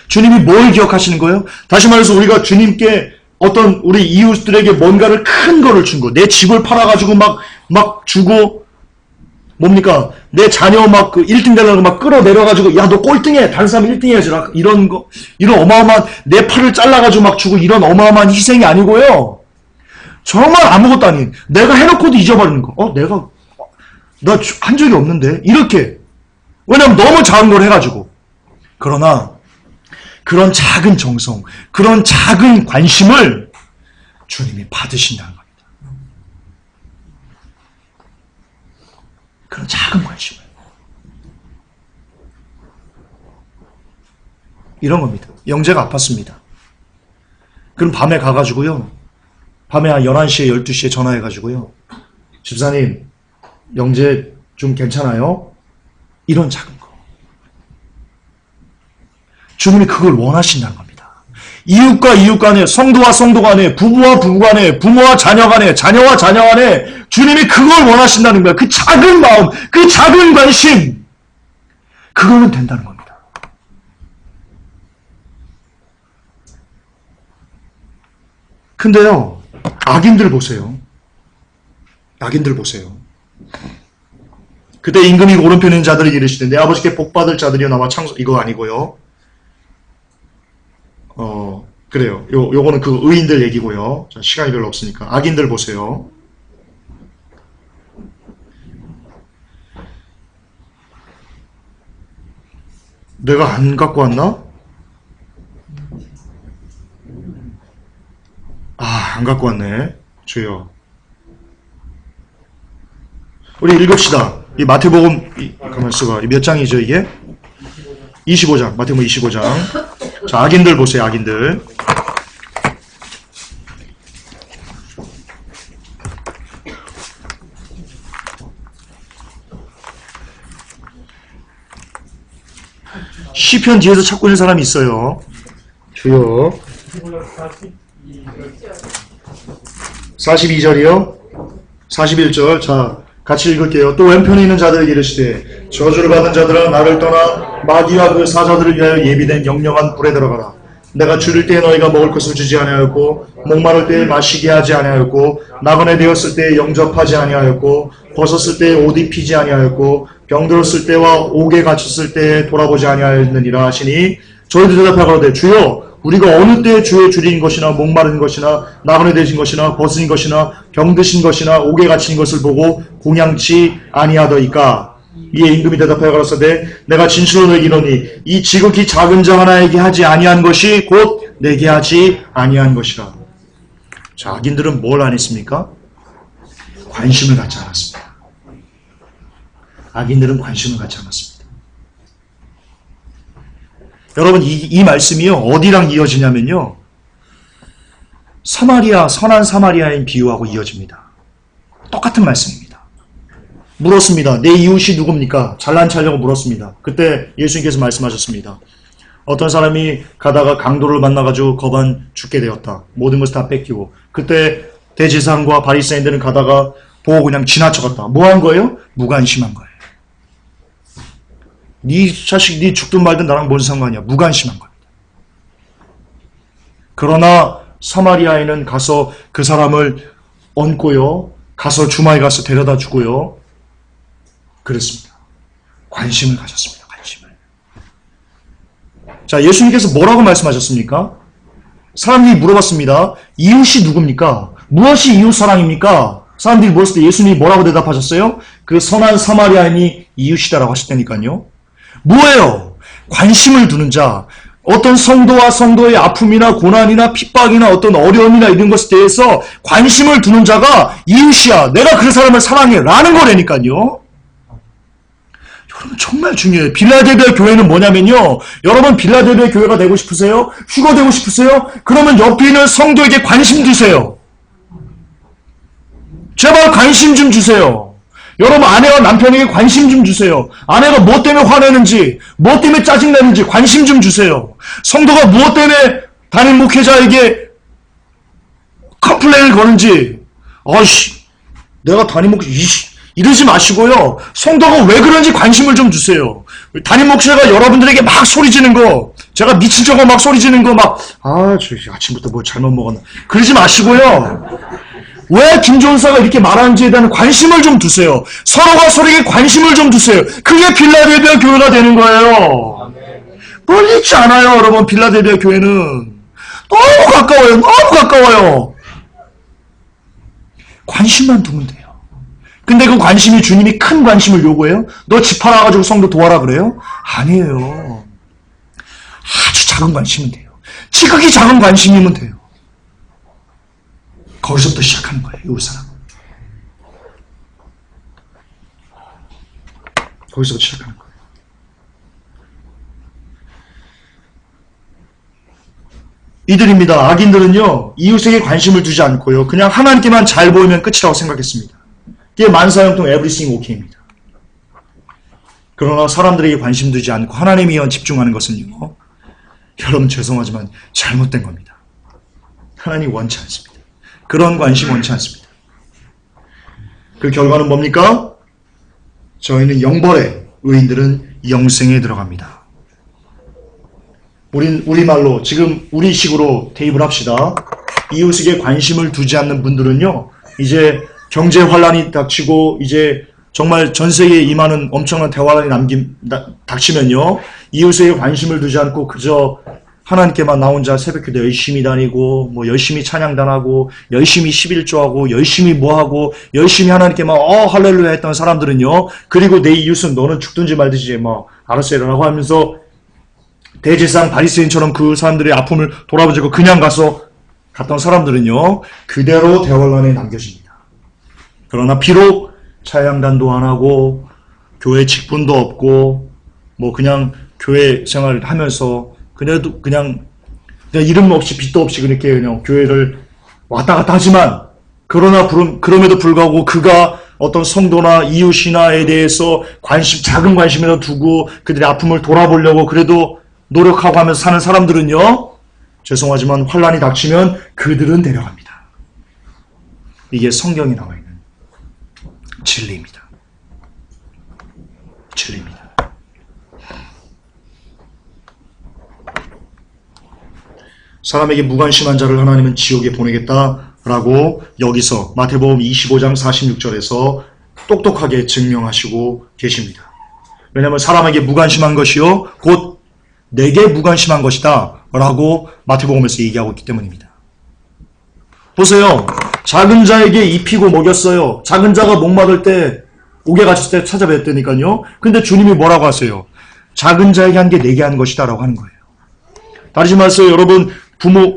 주님이 뭘 기억하시는 거예요? 다시 말해서 우리가 주님께 어떤 우리 이웃들에게 뭔가를 큰 거를 준 거, 내 집을 팔아가지고 막 주고, 뭡니까? 내 자녀 막 그 1등 되려고 막 끌어내려가지고, 야, 너 꼴등해! 다른 사람 1등 해야지. 이런 거, 이런 어마어마한, 내 팔을 잘라가지고 막 주고 이런 어마어마한 희생이 아니고요. 정말 아무것도 아닌, 내가 해놓고도 잊어버리는 거. 나 한 적이 없는데? 이렇게. 왜냐면 너무 작은 걸 해가지고. 그러나 그런 작은 정성, 그런 작은 관심을 주님이 받으신다는 겁니다. 그런 작은 관심을. 이런 겁니다. 영재가 아팠습니다. 그럼 밤에 가가지고요. 밤에 한 11시에 12시에 전화해가지고요. 집사님, 영재 좀 괜찮아요? 이런 작은 거. 주님이 그걸 원하신다는 겁니다. 이웃과 이웃 간에, 성도와 성도 간에, 부부와 부부 간에, 부모와 자녀 간에, 자녀와 자녀 간에 주님이 그걸 원하신다는 거야. 그 작은 마음, 그 작은 관심. 그거는 된다는 겁니다. 근데요, 악인들 보세요. 악인들 보세요. 그때 임금이 오른편에 있는 자들에게 이르시되 내 아버지께 복받을 자들이여 나와 창조. 이거 아니고요. 그래요. 요거는 그 의인들 얘기고요. 자, 시간이 별로 없으니까. 악인들 보세요. 내가 안 갖고 왔나? 안 갖고 왔네. 주여. 우리 읽읍시다. 이 마태복음, 가만있어봐. 몇 장이죠, 이게? 25장. 마태복음 25장. 자, 악인들 보세요, 악인들. 시편 뒤에서 찾고 있는 사람이 있어요. 주여. 42절이요? 41절. 자, 같이 읽을게요. 또 왼편에 있는 자들에게 이르시되 저주를 받은 자들아 나를 떠나 마귀와 그 사자들을 위하여 예비된 영영한 불에 들어가라. 내가 줄일 때에 너희가 먹을 것을 주지 아니하였고 목마를 때에 마시게 하지 아니하였고 나그네 되었을 때에 영접하지 아니하였고 벗었을 때에 옷 입히지 아니하였고 병들었을 때와 옥에 갇혔을 때에 돌아보지 아니하였느니라 하시니 저희들 대답하여 가로되 주여 우리가 어느 때에 주의 줄인 것이나 목마른 것이나 나그네 되신 것이나 벗은 것이나 병드신 것이나 옥에 갇힌 것을 보고 공양치 아니하더이까. 이에 임금이 대답하여 가로사대 내가 진실로 너희에게 이르노니 이 지극히 작은 자 하나에게 하지 아니한 것이 곧 내게 하지 아니한 것이라. 자, 악인들은 뭘 안 했습니까? 관심을 갖지 않았습니다. 악인들은 관심을 갖지 않았습니다. 여러분, 이 말씀이요, 어디랑 이어지냐면요, 선한 사마리아인 비유하고 이어집니다. 똑같은 말씀입니다. 물었습니다. 내 이웃이 누굽니까? 잘난 체하려고 물었습니다. 그때 예수님께서 말씀하셨습니다. 어떤 사람이 가다가 강도를 만나가지고 거반 죽게 되었다. 모든 것을 다 뺏기고. 그때 대제사장과 바리새인들은 가다가 보고 그냥 지나쳐갔다. 뭐 한 거예요? 무관심한 거예요. 네 자식, 네 죽든 말든 나랑 뭔 상관이야. 무관심한 겁니다. 그러나 사마리아인은 가서 그 사람을 얹고요. 가서 주마에 가서 데려다 주고요. 그랬습니다. 관심을 가졌습니다. 관심을. 자, 예수님께서 뭐라고 말씀하셨습니까? 사람들이 물어봤습니다. 이웃이 누굽니까? 무엇이 이웃 사랑입니까? 사람들이 물었을 때 예수님이 뭐라고 대답하셨어요? 그 선한 사마리아인이 이웃이다라고 하셨다니까요. 뭐예요? 관심을 두는 자. 어떤 성도와 성도의 아픔이나 고난이나 핍박이나 어떤 어려움이나 이런 것에 대해서 관심을 두는 자가 이웃이야. 내가 그 사람을 사랑해. 라는 거라니까요. 여러분, 정말 중요해요. 빌라델비아 교회는 뭐냐면요. 여러분, 빌라델비아 교회가 되고 싶으세요? 휴거 되고 싶으세요? 그러면 옆에 있는 성도에게 관심 주세요. 제발 관심 좀 주세요. 여러분, 아내와 남편에게 관심 좀 주세요. 아내가 무엇 때문에 화내는지, 무엇 때문에 짜증내는지 관심 좀 주세요. 성도가 무엇 때문에 담임 목회자에게 컴플레인을 거는지, 내가 담임 목회자, 이러지 마시고요. 성도가 왜 그런지 관심을 좀 주세요. 담임 목사가 여러분들에게 막 소리 지는 거, 제가 미친 척하고 막 소리 지는 거 아침부터 뭐 잘못 먹었나. 그러지 마시고요. 왜 김종사가 이렇게 말하는지에 대한 관심을 좀 두세요. 서로가 서로에게 관심을 좀 두세요. 그게 빌라델비아 교회가 되는 거예요. 멀리 있지 않아요, 여러분. 빌라델비아 교회는 너무 가까워요. 너무 가까워요. 관심만 두면 돼요. 근데 그 관심이 주님이 큰 관심을 요구해요? 너 집 팔아가지고 성도 도와라 그래요? 아니에요. 아주 작은 관심은 돼요. 지극히 작은 관심이면 돼요. 거기서부터 시작하는 거예요, 이웃 사람. 거기서부터 시작하는 거예요. 이들입니다. 악인들은요, 이웃에게 관심을 두지 않고요, 그냥 하나님께만 잘 보이면 끝이라고 생각했습니다. 이게 만사형통 everything okay입니다. 그러나 사람들에게 관심 두지 않고 하나님에만 집중하는 것은요, 여러분 죄송하지만 잘못된 겁니다. 하나님 원치 않습니다. 그런 관심 원치 않습니다. 그 결과는 뭡니까? 저희는 영벌에, 의인들은 영생에 들어갑니다. 우리말로 지금 우리식으로 대입을 합시다. 이웃에게 관심을 두지 않는 분들은요, 이제 경제 환란이 닥치고 이제 정말 전 세계에 임하는 엄청난 대환란이 닥치면요, 이웃에게 관심을 두지 않고 그저 하나님께만 나 혼자 새벽기도 열심히 다니고, 뭐 열심히 찬양단하고, 열심히 11조하고, 열심히 뭐하고, 열심히 하나님께만 할렐루야 했던 사람들은요, 그리고 내 이웃은 너는 죽든지 말든지 알았어요 라고 하면서 대제사장 바리새인처럼 그 사람들의 아픔을 돌아보지고 그냥 갔던 사람들은요, 그대로 대환란에 남겨집니다. 그러나 비록 찬양단도 안 하고 교회 직분도 없고 뭐 그냥 교회 생활을 하면서 그래도 그냥 이름 없이 빚도 없이 그렇게 그냥 교회를 왔다 갔다 하지만, 그럼에도 불구하고 그가 어떤 성도나 이웃이나에 대해서 작은 관심이라도 두고 그들의 아픔을 돌아보려고 그래도 노력하고 하면서 사는 사람들은요, 죄송하지만 환란이 닥치면 그들은 데려갑니다. 이게 성경에 나와 있는 진리입니다. 진리입니다. 사람에게 무관심한 자를 하나님은 지옥에 보내겠다라고 여기서 마태복음 25장 46절에서 똑똑하게 증명하시고 계십니다. 왜냐하면 사람에게 무관심한 것이요 곧 내게 무관심한 것이다 라고 마태복음에서 얘기하고 있기 때문입니다. 보세요. 작은 자에게 입히고 먹였어요. 작은 자가 목마를 때 옥에 갇혔을 때 찾아뵀다니까요. 근데 주님이 뭐라고 하세요? 작은 자에게 한 게 내게 한 것이다 라고 하는 거예요. 다시 말해서 여러분,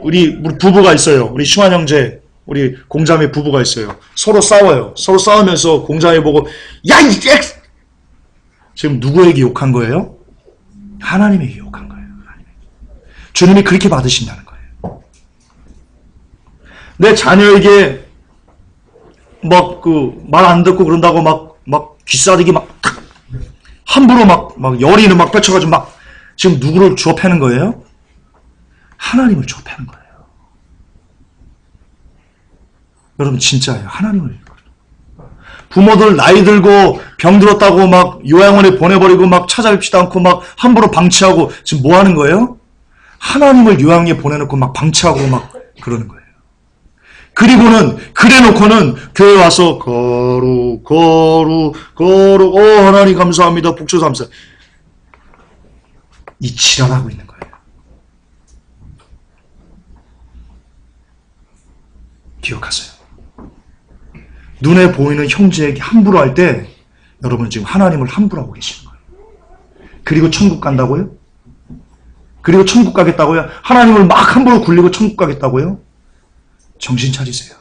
우리 부부가 있어요. 우리 시환 형제, 우리 공자매 부부가 있어요. 서로 싸워요. 서로 싸우면서 공자매 보고, 야, 이 X! 지금 누구에게 욕한 거예요? 하나님에게 욕한 거예요. 주님이 그렇게 받으신다는 거예요. 내 자녀에게 말 안 듣고 그런다고 막 귀싸대기 탁 함부로 막 열이는 막 펼쳐가지고 지금 누구를 주워 패는 거예요? 하나님을 주워 패는 거예요. 여러분 진짜예요. 하나님을. 부모들 나이 들고 병 들었다고 막 요양원에 보내버리고 막 찾아뵙지도 않고 막 함부로 방치하고 지금 뭐 하는 거예요? 하나님을 요양에 보내놓고 막 방치하고 막 그러는 거예요. 그리고는 그래놓고는 교회 와서 거룩 하나님 감사합니다. 복주 감사. 이 지랄하고 있는 거예요. 기억하세요. 눈에 보이는 형제에게 함부로 할 때 여러분 지금 하나님을 함부로 하고 계시는 거예요. 그리고 천국 간다고요? 그리고 천국 가겠다고요? 하나님을 막 함부로 굴리고 천국 가겠다고요? 정신 차리세요.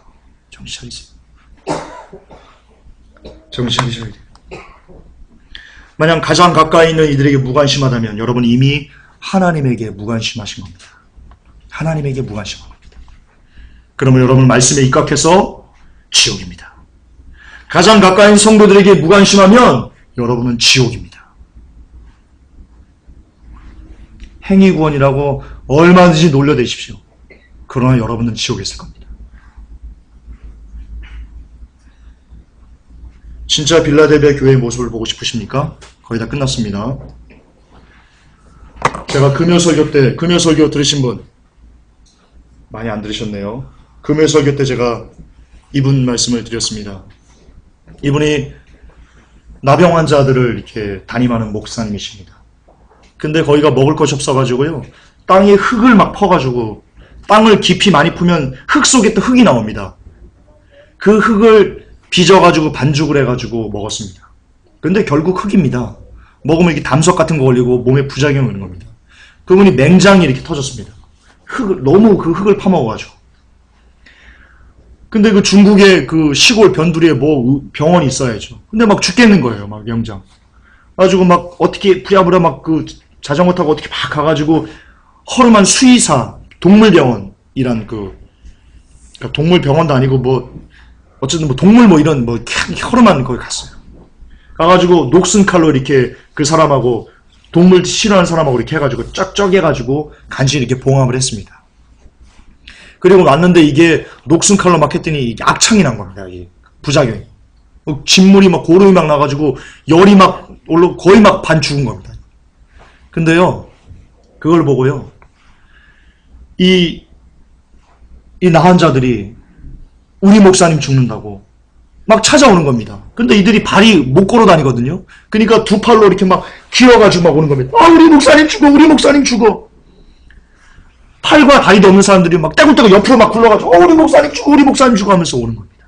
정신 차리세요. 정신 차리셔야 돼요. 만약 가장 가까이 있는 이들에게 무관심하다면 여러분 이미 하나님에게 무관심하신 겁니다. 하나님에게 무관심한 겁니다. 그러면 여러분 말씀에 입각해서 지옥입니다. 가장 가까이 있는 성도들에게 무관심하면 여러분은 지옥입니다. 행위구원이라고 얼마든지 놀려대십시오. 그러나 여러분은 지옥에 있을 겁니다. 진짜 빌라델비아 교회의 모습을 보고 싶으십니까? 거의 다 끝났습니다. 제가 금요설교 들으신 분 많이 안 들으셨네요. 금요설교 때 제가 이분 말씀을 드렸습니다. 이분이 나병 환자들을 이렇게 담임하는 목사님이십니다. 근데 거기가 먹을 것이 없어가지고요. 땅에 흙을 막 퍼가지고 땅을 깊이 많이 풀면 흙 속에 또 흙이 나옵니다. 그 흙을 빚어가지고 반죽을 해가지고 먹었습니다. 근데 결국 흙입니다. 먹으면 이게 담석 같은 거 걸리고 몸에 부작용이 오는 겁니다. 그분이 맹장이 이렇게 터졌습니다. 너무 그 흙을 파먹어가지고. 근데 그 중국의 그 시골 변두리에 뭐 병원이 있어야죠. 근데 막 죽겠는 거예요. 막 명장. 가지고 막 어떻게 부랴부랴 막 그 자전거 타고 어떻게 막 가가지고 허름한 수의사 동물병원이란 그러니까 동물병원도 아니고 뭐 어쨌든 뭐 동물 뭐 이런 뭐 허름한 거기 갔어요. 가가지고 녹슨 칼로 이렇게 그 사람하고 동물 싫어하는 사람하고 이렇게 해가지고 쫙쫙 해가지고 간신히 이렇게 봉합을 했습니다. 그리고 왔는데 이게 녹슨 칼로 막 했더니 이게 악창이 난 겁니다. 이게 부작용이. 진물이 막 고름이 막 나가지고 열이 막 올라 거의 막 반 죽은 겁니다. 근데요, 그걸 보고요, 이 나환자들이 우리 목사님 죽는다고 막 찾아오는 겁니다. 근데 이들이 발이 못 걸어 다니거든요. 그러니까 두 팔로 이렇게 막 기어가지고 막 오는 겁니다. 아, 우리 목사님 죽어, 우리 목사님 죽어. 팔과 다리도 없는 사람들이 막 떼굴떼굴 옆으로 막 굴러가지고 우리 목사님 죽어, 우리 목사님 죽어 하면서 오는 겁니다.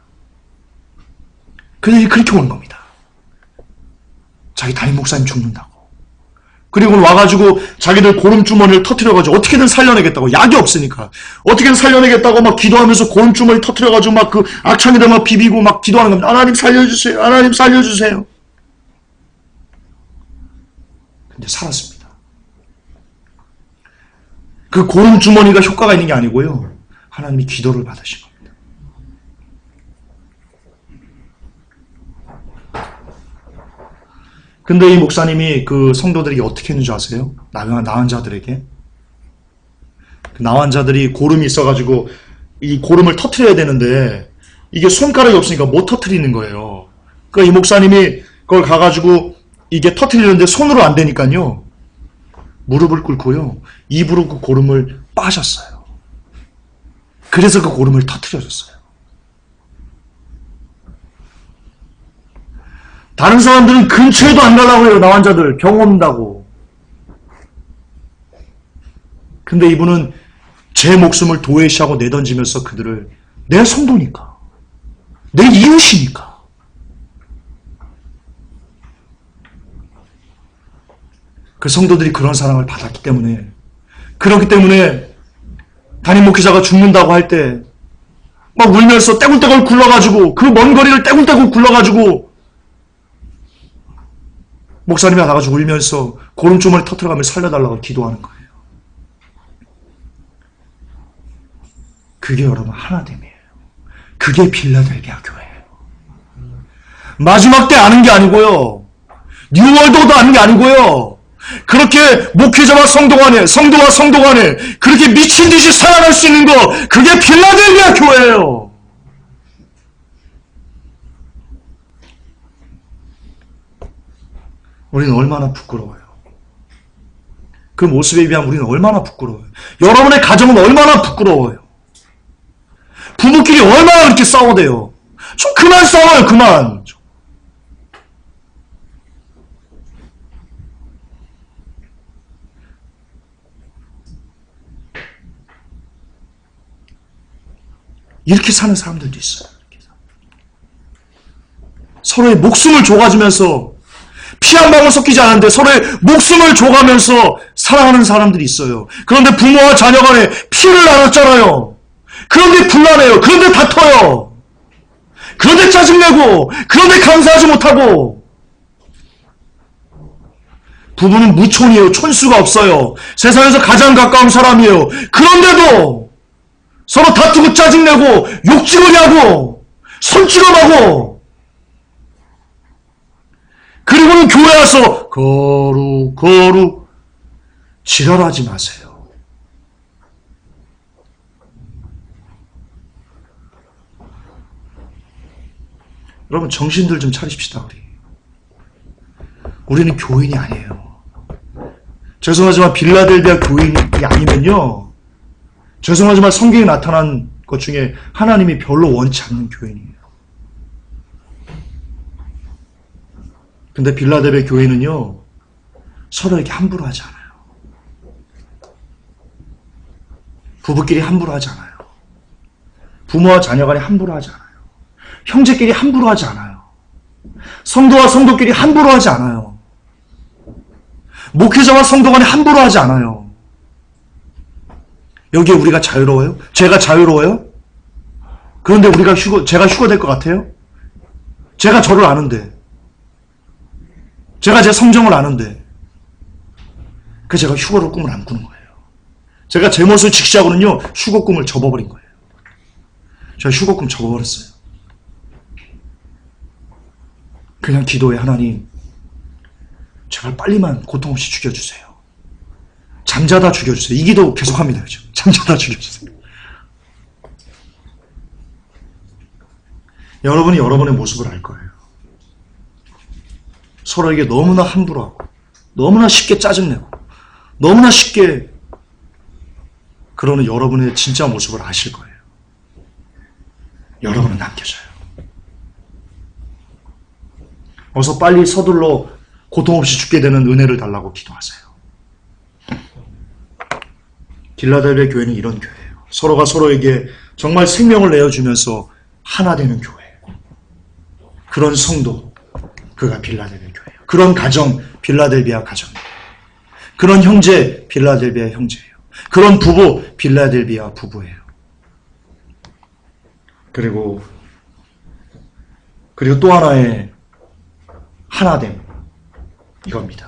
그들이 그렇게 오는 겁니다. 자기 담임 목사님 죽는다고. 그리고 와가지고 자기들 고름주머니를 터트려가지고 어떻게든 살려내겠다고. 약이 없으니까 어떻게든 살려내겠다고 막 기도하면서 고름주머니 터트려가지고 막 그 악창에다 막 비비고 막 기도하는 겁니다. 하나님 살려주세요, 하나님 살려주세요. 근데 살았습니다. 그 고름주머니가 효과가 있는 게 아니고요, 하나님이 기도를 받으신 겁니다. 근데 이 목사님이 그 성도들에게 어떻게 했는지 아세요? 나은 자들에게. 그 나은 자들이 고름이 있어가지고 이 고름을 터트려야 되는데 이게 손가락이 없으니까 못 터트리는 거예요. 그러니까 이 목사님이 그걸 가가지고 이게 터트리는데 손으로 안 되니까요, 무릎을 꿇고요, 입으로 그 고름을 빠셨어요. 그래서 그 고름을 터트려줬어요. 다른 사람들은 근처에도 안 가려고 해요. 나 환자들 병 온다고. 근데 이분은 제 목숨을 도외시하고 내던지면서 그들을, 내 성도니까, 내 이웃이니까, 그 성도들이 그런 사랑을 받았기 때문에, 그렇기 때문에 담임 목회자가 죽는다고 할 때 막 울면서 떼굴떼굴 굴러가지고 그 먼 거리를 떼굴떼굴 굴러가지고 목사님이 나가지고 울면서 고름주머니 터트려가며 살려달라고 기도하는 거예요. 그게 여러분 하나됨이에요. 그게 빌라델비아 교회예요. 마지막 때 아는 게 아니고요. 뉴월드도 아는 게 아니고요. 그렇게 목회자와 성도 간에, 성도와 성도 간에 그렇게 미친 듯이 살아갈 수 있는 거, 그게 빌라델비아 교회예요. 우리는 얼마나 부끄러워요. 그 모습에 비하면 우리는 얼마나 부끄러워요. 여러분의 가정은 얼마나 부끄러워요. 부부끼리 얼마나 그렇게 싸워대요. 좀 그만 싸워요, 그만. 이렇게 사는 사람들도 있어요. 서로의 목숨을 줘가지면서 피 한 방울 섞이지 않은데 서로의 목숨을 줘가면서 사랑하는 사람들이 있어요. 그런데 부모와 자녀 간에 피를 나눴잖아요. 그런데 불안해요. 그런데 다퉈요. 그런데 짜증내고, 그런데 감사하지 못하고. 부부는 무촌이에요. 촌수가 없어요. 세상에서 가장 가까운 사람이에요. 그런데도 서로 다투고 짜증내고 욕지거리하고 손찌검하고, 그리고는 교회 와서 거룩 지랄하지 마세요. 여러분 정신들 좀 차리십시다. 우리는 교인이 아니에요. 죄송하지만 빌라델비아 교인이 아니면요, 죄송하지만 성경에 나타난 것 중에 하나님이 별로 원치 않는 교인이에요. 근데 빌라델비아 교회는요, 서로에게 함부로 하지 않아요. 부부끼리 함부로 하지 않아요. 부모와 자녀 간에 함부로 하지 않아요. 형제끼리 함부로 하지 않아요. 성도와 성도끼리 함부로 하지 않아요. 목회자와 성도 간에 함부로 하지 않아요. 여기에 우리가 자유로워요? 제가 자유로워요? 그런데 제가 휴거 될 것 같아요? 제가 저를 아는데, 제가 제 성정을 아는데, 제가 휴거를 꿈을 안 꾸는 거예요. 제가 제 모습을 직시하고는요, 휴거 꿈을 접어버린 거예요. 제가 휴거 꿈 접어버렸어요. 그냥 기도해. 하나님, 제발 빨리만 고통 없이 죽여주세요. 잠자다 죽여주세요. 이 기도 계속합니다. 그죠? 잠자다 죽여주세요. 여러분이 여러분의 모습을 알 거예요. 서로에게 너무나 함부로하고, 너무나 쉽게 짜증내고, 너무나 쉽게 그러는 여러분의 진짜 모습을 아실 거예요. 여러분은 남겨져요. 어서 빨리 서둘러 고통 없이 죽게 되는 은혜를 달라고 기도하세요. 빌라델비아 교회는 이런 교회예요. 서로가 서로에게 정말 생명을 내어주면서 하나 되는 교회. 그런 성도, 그가 빌라델비아 교회예요. 그런 가정, 빌라델비아 가정이에요. 그런 형제, 빌라델비아 형제예요. 그런 부부, 빌라델비아 부부예요. 그리고 또 하나의 하나됨, 이겁니다.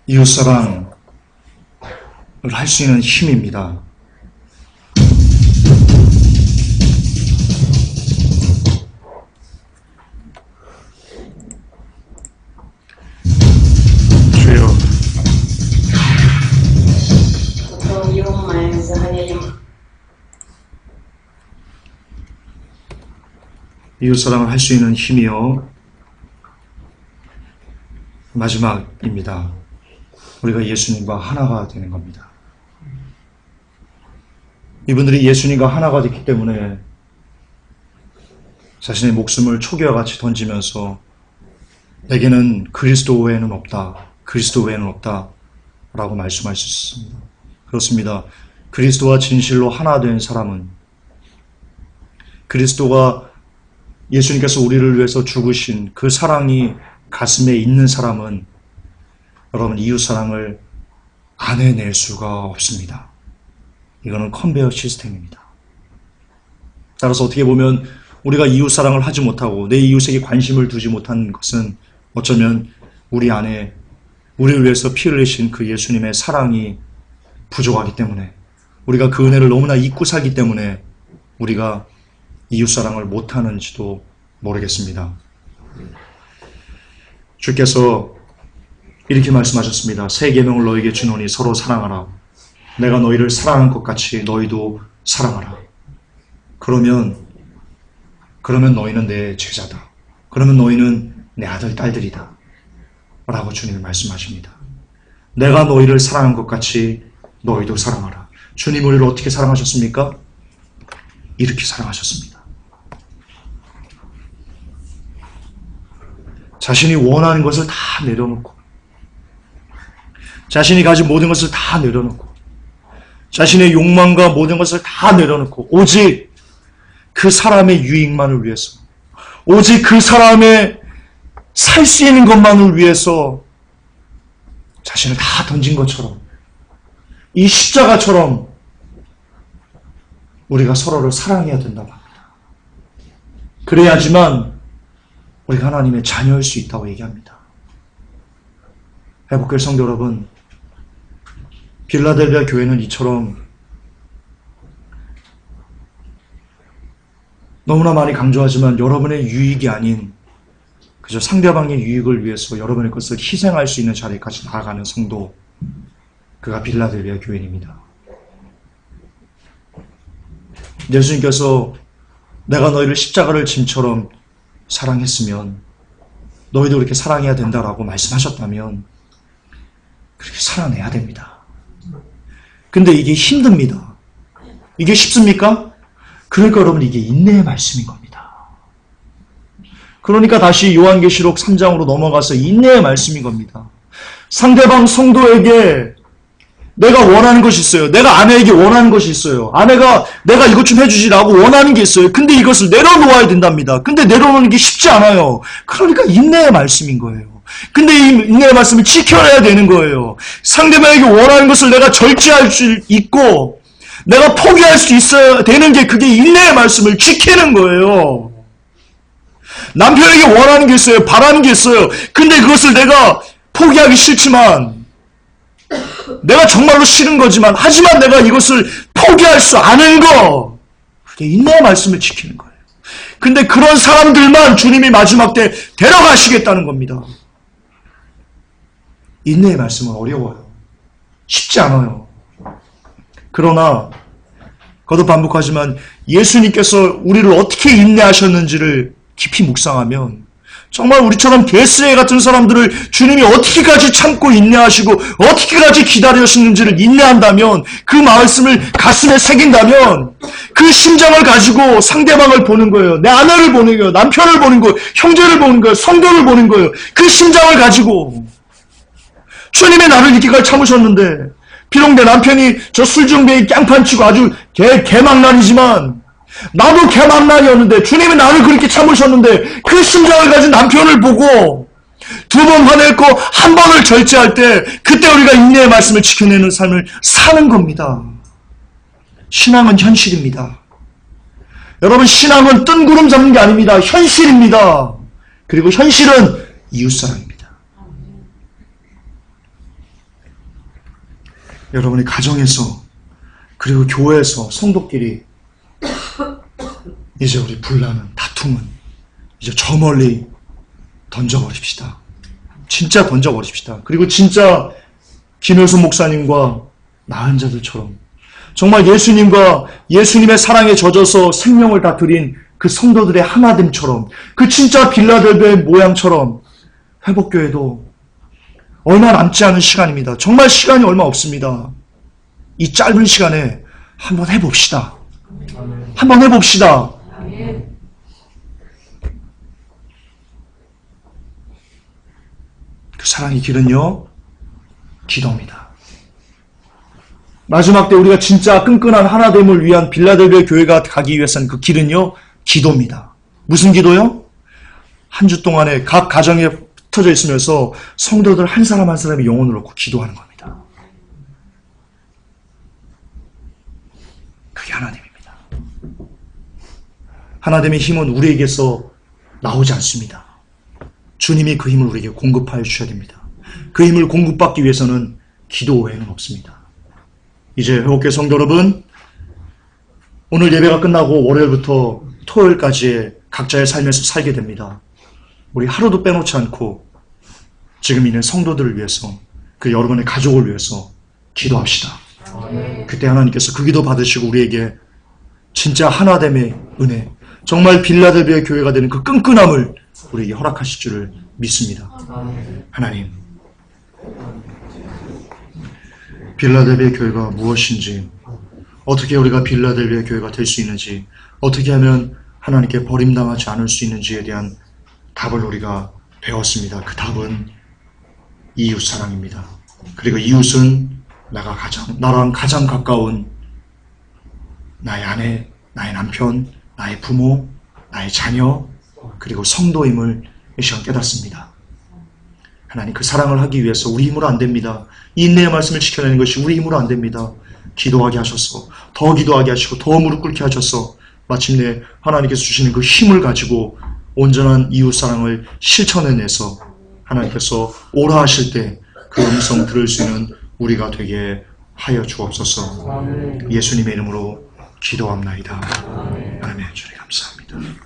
이웃사랑을 할 수 있는 힘입니다. 주여, 이웃사랑을 할 수 있는 힘이요. 마지막입니다. 우리가 예수님과 하나가 되는 겁니다. 이분들이 예수님과 하나가 됐기 때문에 자신의 목숨을 초기와 같이 던지면서 내게는 그리스도 외에는 없다. 그리스도 외에는 없다. 라고 말씀할 수 있습니다. 그렇습니다. 그리스도와 진실로 하나 된 사람은, 그리스도가 예수님께서 우리를 위해서 죽으신 그 사랑이 가슴에 있는 사람은 여러분 이웃사랑을 안 해낼 수가 없습니다. 이거는 컨베이어 시스템입니다. 따라서 어떻게 보면 우리가 이웃사랑을 하지 못하고 내 이웃에게 관심을 두지 못한 것은 어쩌면 우리 안에 우리를 위해서 피를 흘리신 그 예수님의 사랑이 부족하기 때문에, 우리가 그 은혜를 너무나 잊고 살기 때문에 우리가 이웃사랑을 못하는지도 모르겠습니다. 주께서 이렇게 말씀하셨습니다. 새 계명을 너에게 주노니 서로 사랑하라. 내가 너희를 사랑한 것 같이 너희도 사랑하라. 그러면 너희는 내 제자다. 그러면 너희는 내 아들, 딸들이다. 라고 주님이 말씀하십니다. 내가 너희를 사랑한 것 같이 너희도 사랑하라. 주님 우리를 어떻게 사랑하셨습니까? 이렇게 사랑하셨습니다. 자신이 원하는 것을 다 내려놓고, 자신이 가진 모든 것을 다 내려놓고, 자신의 욕망과 모든 것을 다 내려놓고 오직 그 사람의 유익만을 위해서, 오직 그 사람의 살 수 있는 것만을 위해서 자신을 다 던진 것처럼, 이 십자가처럼 우리가 서로를 사랑해야 된다고 합니다. 그래야지만 우리가 하나님의 자녀일 수 있다고 얘기합니다. 회복교회 성도 여러분, 빌라델비아 교회는 이처럼 너무나 많이 강조하지만 여러분의 유익이 아닌 그저 상대방의 유익을 위해서 여러분의 것을 희생할 수 있는 자리까지 나아가는 성도, 그가 빌라델비아 교회입니다. 예수님께서 내가 너희를 십자가를 짐처럼 사랑했으면 너희도 그렇게 사랑해야 된다라고 말씀하셨다면 그렇게 살아내야 됩니다. 근데 이게 힘듭니다. 이게 쉽습니까? 그러니까 여러분 이게 인내의 말씀인 겁니다. 그러니까 다시 요한계시록 3장으로 넘어가서 인내의 말씀인 겁니다. 상대방 성도에게 내가 원하는 것이 있어요. 내가 아내에게 원하는 것이 있어요. 아내가 내가 이것 좀 해주시라고 원하는 게 있어요. 근데 이것을 내려놓아야 된답니다. 근데 내려놓는 게 쉽지 않아요. 그러니까 인내의 말씀인 거예요. 근데 이 인내의 말씀을 지켜내야 되는 거예요. 상대방에게 원하는 것을 내가 절제할 수 있고 내가 포기할 수 있어야 되는 게 그게 인내의 말씀을 지키는 거예요. 남편에게 원하는 게 있어요. 바라는 게 있어요. 근데 그것을 내가 포기하기 싫지만, 내가 정말로 싫은 거지만, 하지만 내가 이것을 포기할 수 않은 거, 그게 인내의 말씀을 지키는 거예요. 근데 그런 사람들만 주님이 마지막 때 데려가시겠다는 겁니다. 인내의 말씀은 어려워요. 쉽지 않아요. 그러나 거듭 반복하지만 예수님께서 우리를 어떻게 인내하셨는지를 깊이 묵상하면 정말 우리처럼 게스레 같은 사람들을 주님이 어떻게까지 참고 인내하시고 어떻게까지 기다리셨는지를 인내한다면, 그 말씀을 가슴에 새긴다면 그 심정을 가지고 상대방을 보는 거예요. 내 아내를 보는 거예요. 남편을 보는 거예요. 형제를 보는 거예요. 성도를 보는 거예요. 그 심정을 가지고 주님이 나를 이렇게까지 참으셨는데, 비록 내 남편이 저 술중배에 깡판치고 아주 개망난이지만 나도 개망난이었는데 주님이 나를 그렇게 참으셨는데, 그 심정을 가진 남편을 보고 2번 화냈고 1번을 절제할 때 그때 우리가 인내의 말씀을 지켜내는 삶을 사는 겁니다. 신앙은 현실입니다. 여러분, 신앙은 뜬구름 잡는 게 아닙니다. 현실입니다. 그리고 현실은 이웃사랑입니다. 여러분의 가정에서 그리고 교회에서 성도끼리 이제 우리 분란은 다툼은 이제 저 멀리 던져버립시다. 진짜 던져버립시다. 그리고 진짜 김효수 목사님과 나은 자들처럼 정말 예수님과 예수님의 사랑에 젖어서 생명을 다 드린 그 성도들의 하나됨처럼 그 진짜 빌라델비아의 모양처럼 회복교회도 얼마 남지 않은 시간입니다. 정말 시간이 얼마 없습니다. 이 짧은 시간에 한번 해봅시다. 한번 해봅시다. 그 사랑의 길은요, 기도입니다. 마지막 때 우리가 진짜 끈끈한 하나됨을 위한 빌라델비아 교회가 가기 위해서는 그 길은요, 기도입니다. 무슨 기도요? 한 주 동안에 각 가정에 흩어져 있으면서 성도들 한 사람 한 사람이 영혼을 놓고 기도하는 겁니다. 그게 하나님입니다. 하나님의 힘은 우리에게서 나오지 않습니다. 주님이 그 힘을 우리에게 공급하여 주셔야 됩니다. 그 힘을 공급받기 위해서는 기도 외에는 없습니다. 이제 회복교회 성도 여러분, 오늘 예배가 끝나고 월요일부터 토요일까지 각자의 삶에서 살게 됩니다. 우리 하루도 빼놓지 않고 지금 있는 성도들을 위해서, 그 여러분의 가족을 위해서 기도합시다. 그때 하나님께서 그 기도 받으시고 우리에게 진짜 하나됨의 은혜, 정말 빌라델비아 교회가 되는 그 끈끈함을 우리에게 허락하실 줄을 믿습니다. 하나님, 빌라델비아 교회가 무엇인지, 어떻게 우리가 빌라델비아 교회가 될 수 있는지, 어떻게 하면 하나님께 버림당하지 않을 수 있는지에 대한 답을 우리가 배웠습니다. 그 답은 이웃사랑입니다. 그리고 이웃은 나랑 가장 가까운 나의 아내, 나의 남편, 나의 부모, 나의 자녀, 그리고 성도임을 이 시간 깨닫습니다. 하나님, 그 사랑을 하기 위해서 우리 힘으로 안 됩니다. 인내의 말씀을 지켜내는 것이 우리 힘으로 안 됩니다. 기도하게 하셔서, 더 기도하게 하시고, 더 무릎 꿇게 하셔서 마침내 하나님께서 주시는 그 힘을 가지고 온전한 이웃사랑을 실천해내서 하나님께서 오라 하실 때 그 음성 들을 수 있는 우리가 되게 하여 주옵소서. 예수님의 이름으로 기도합나이다. 아멘. 주님 감사합니다.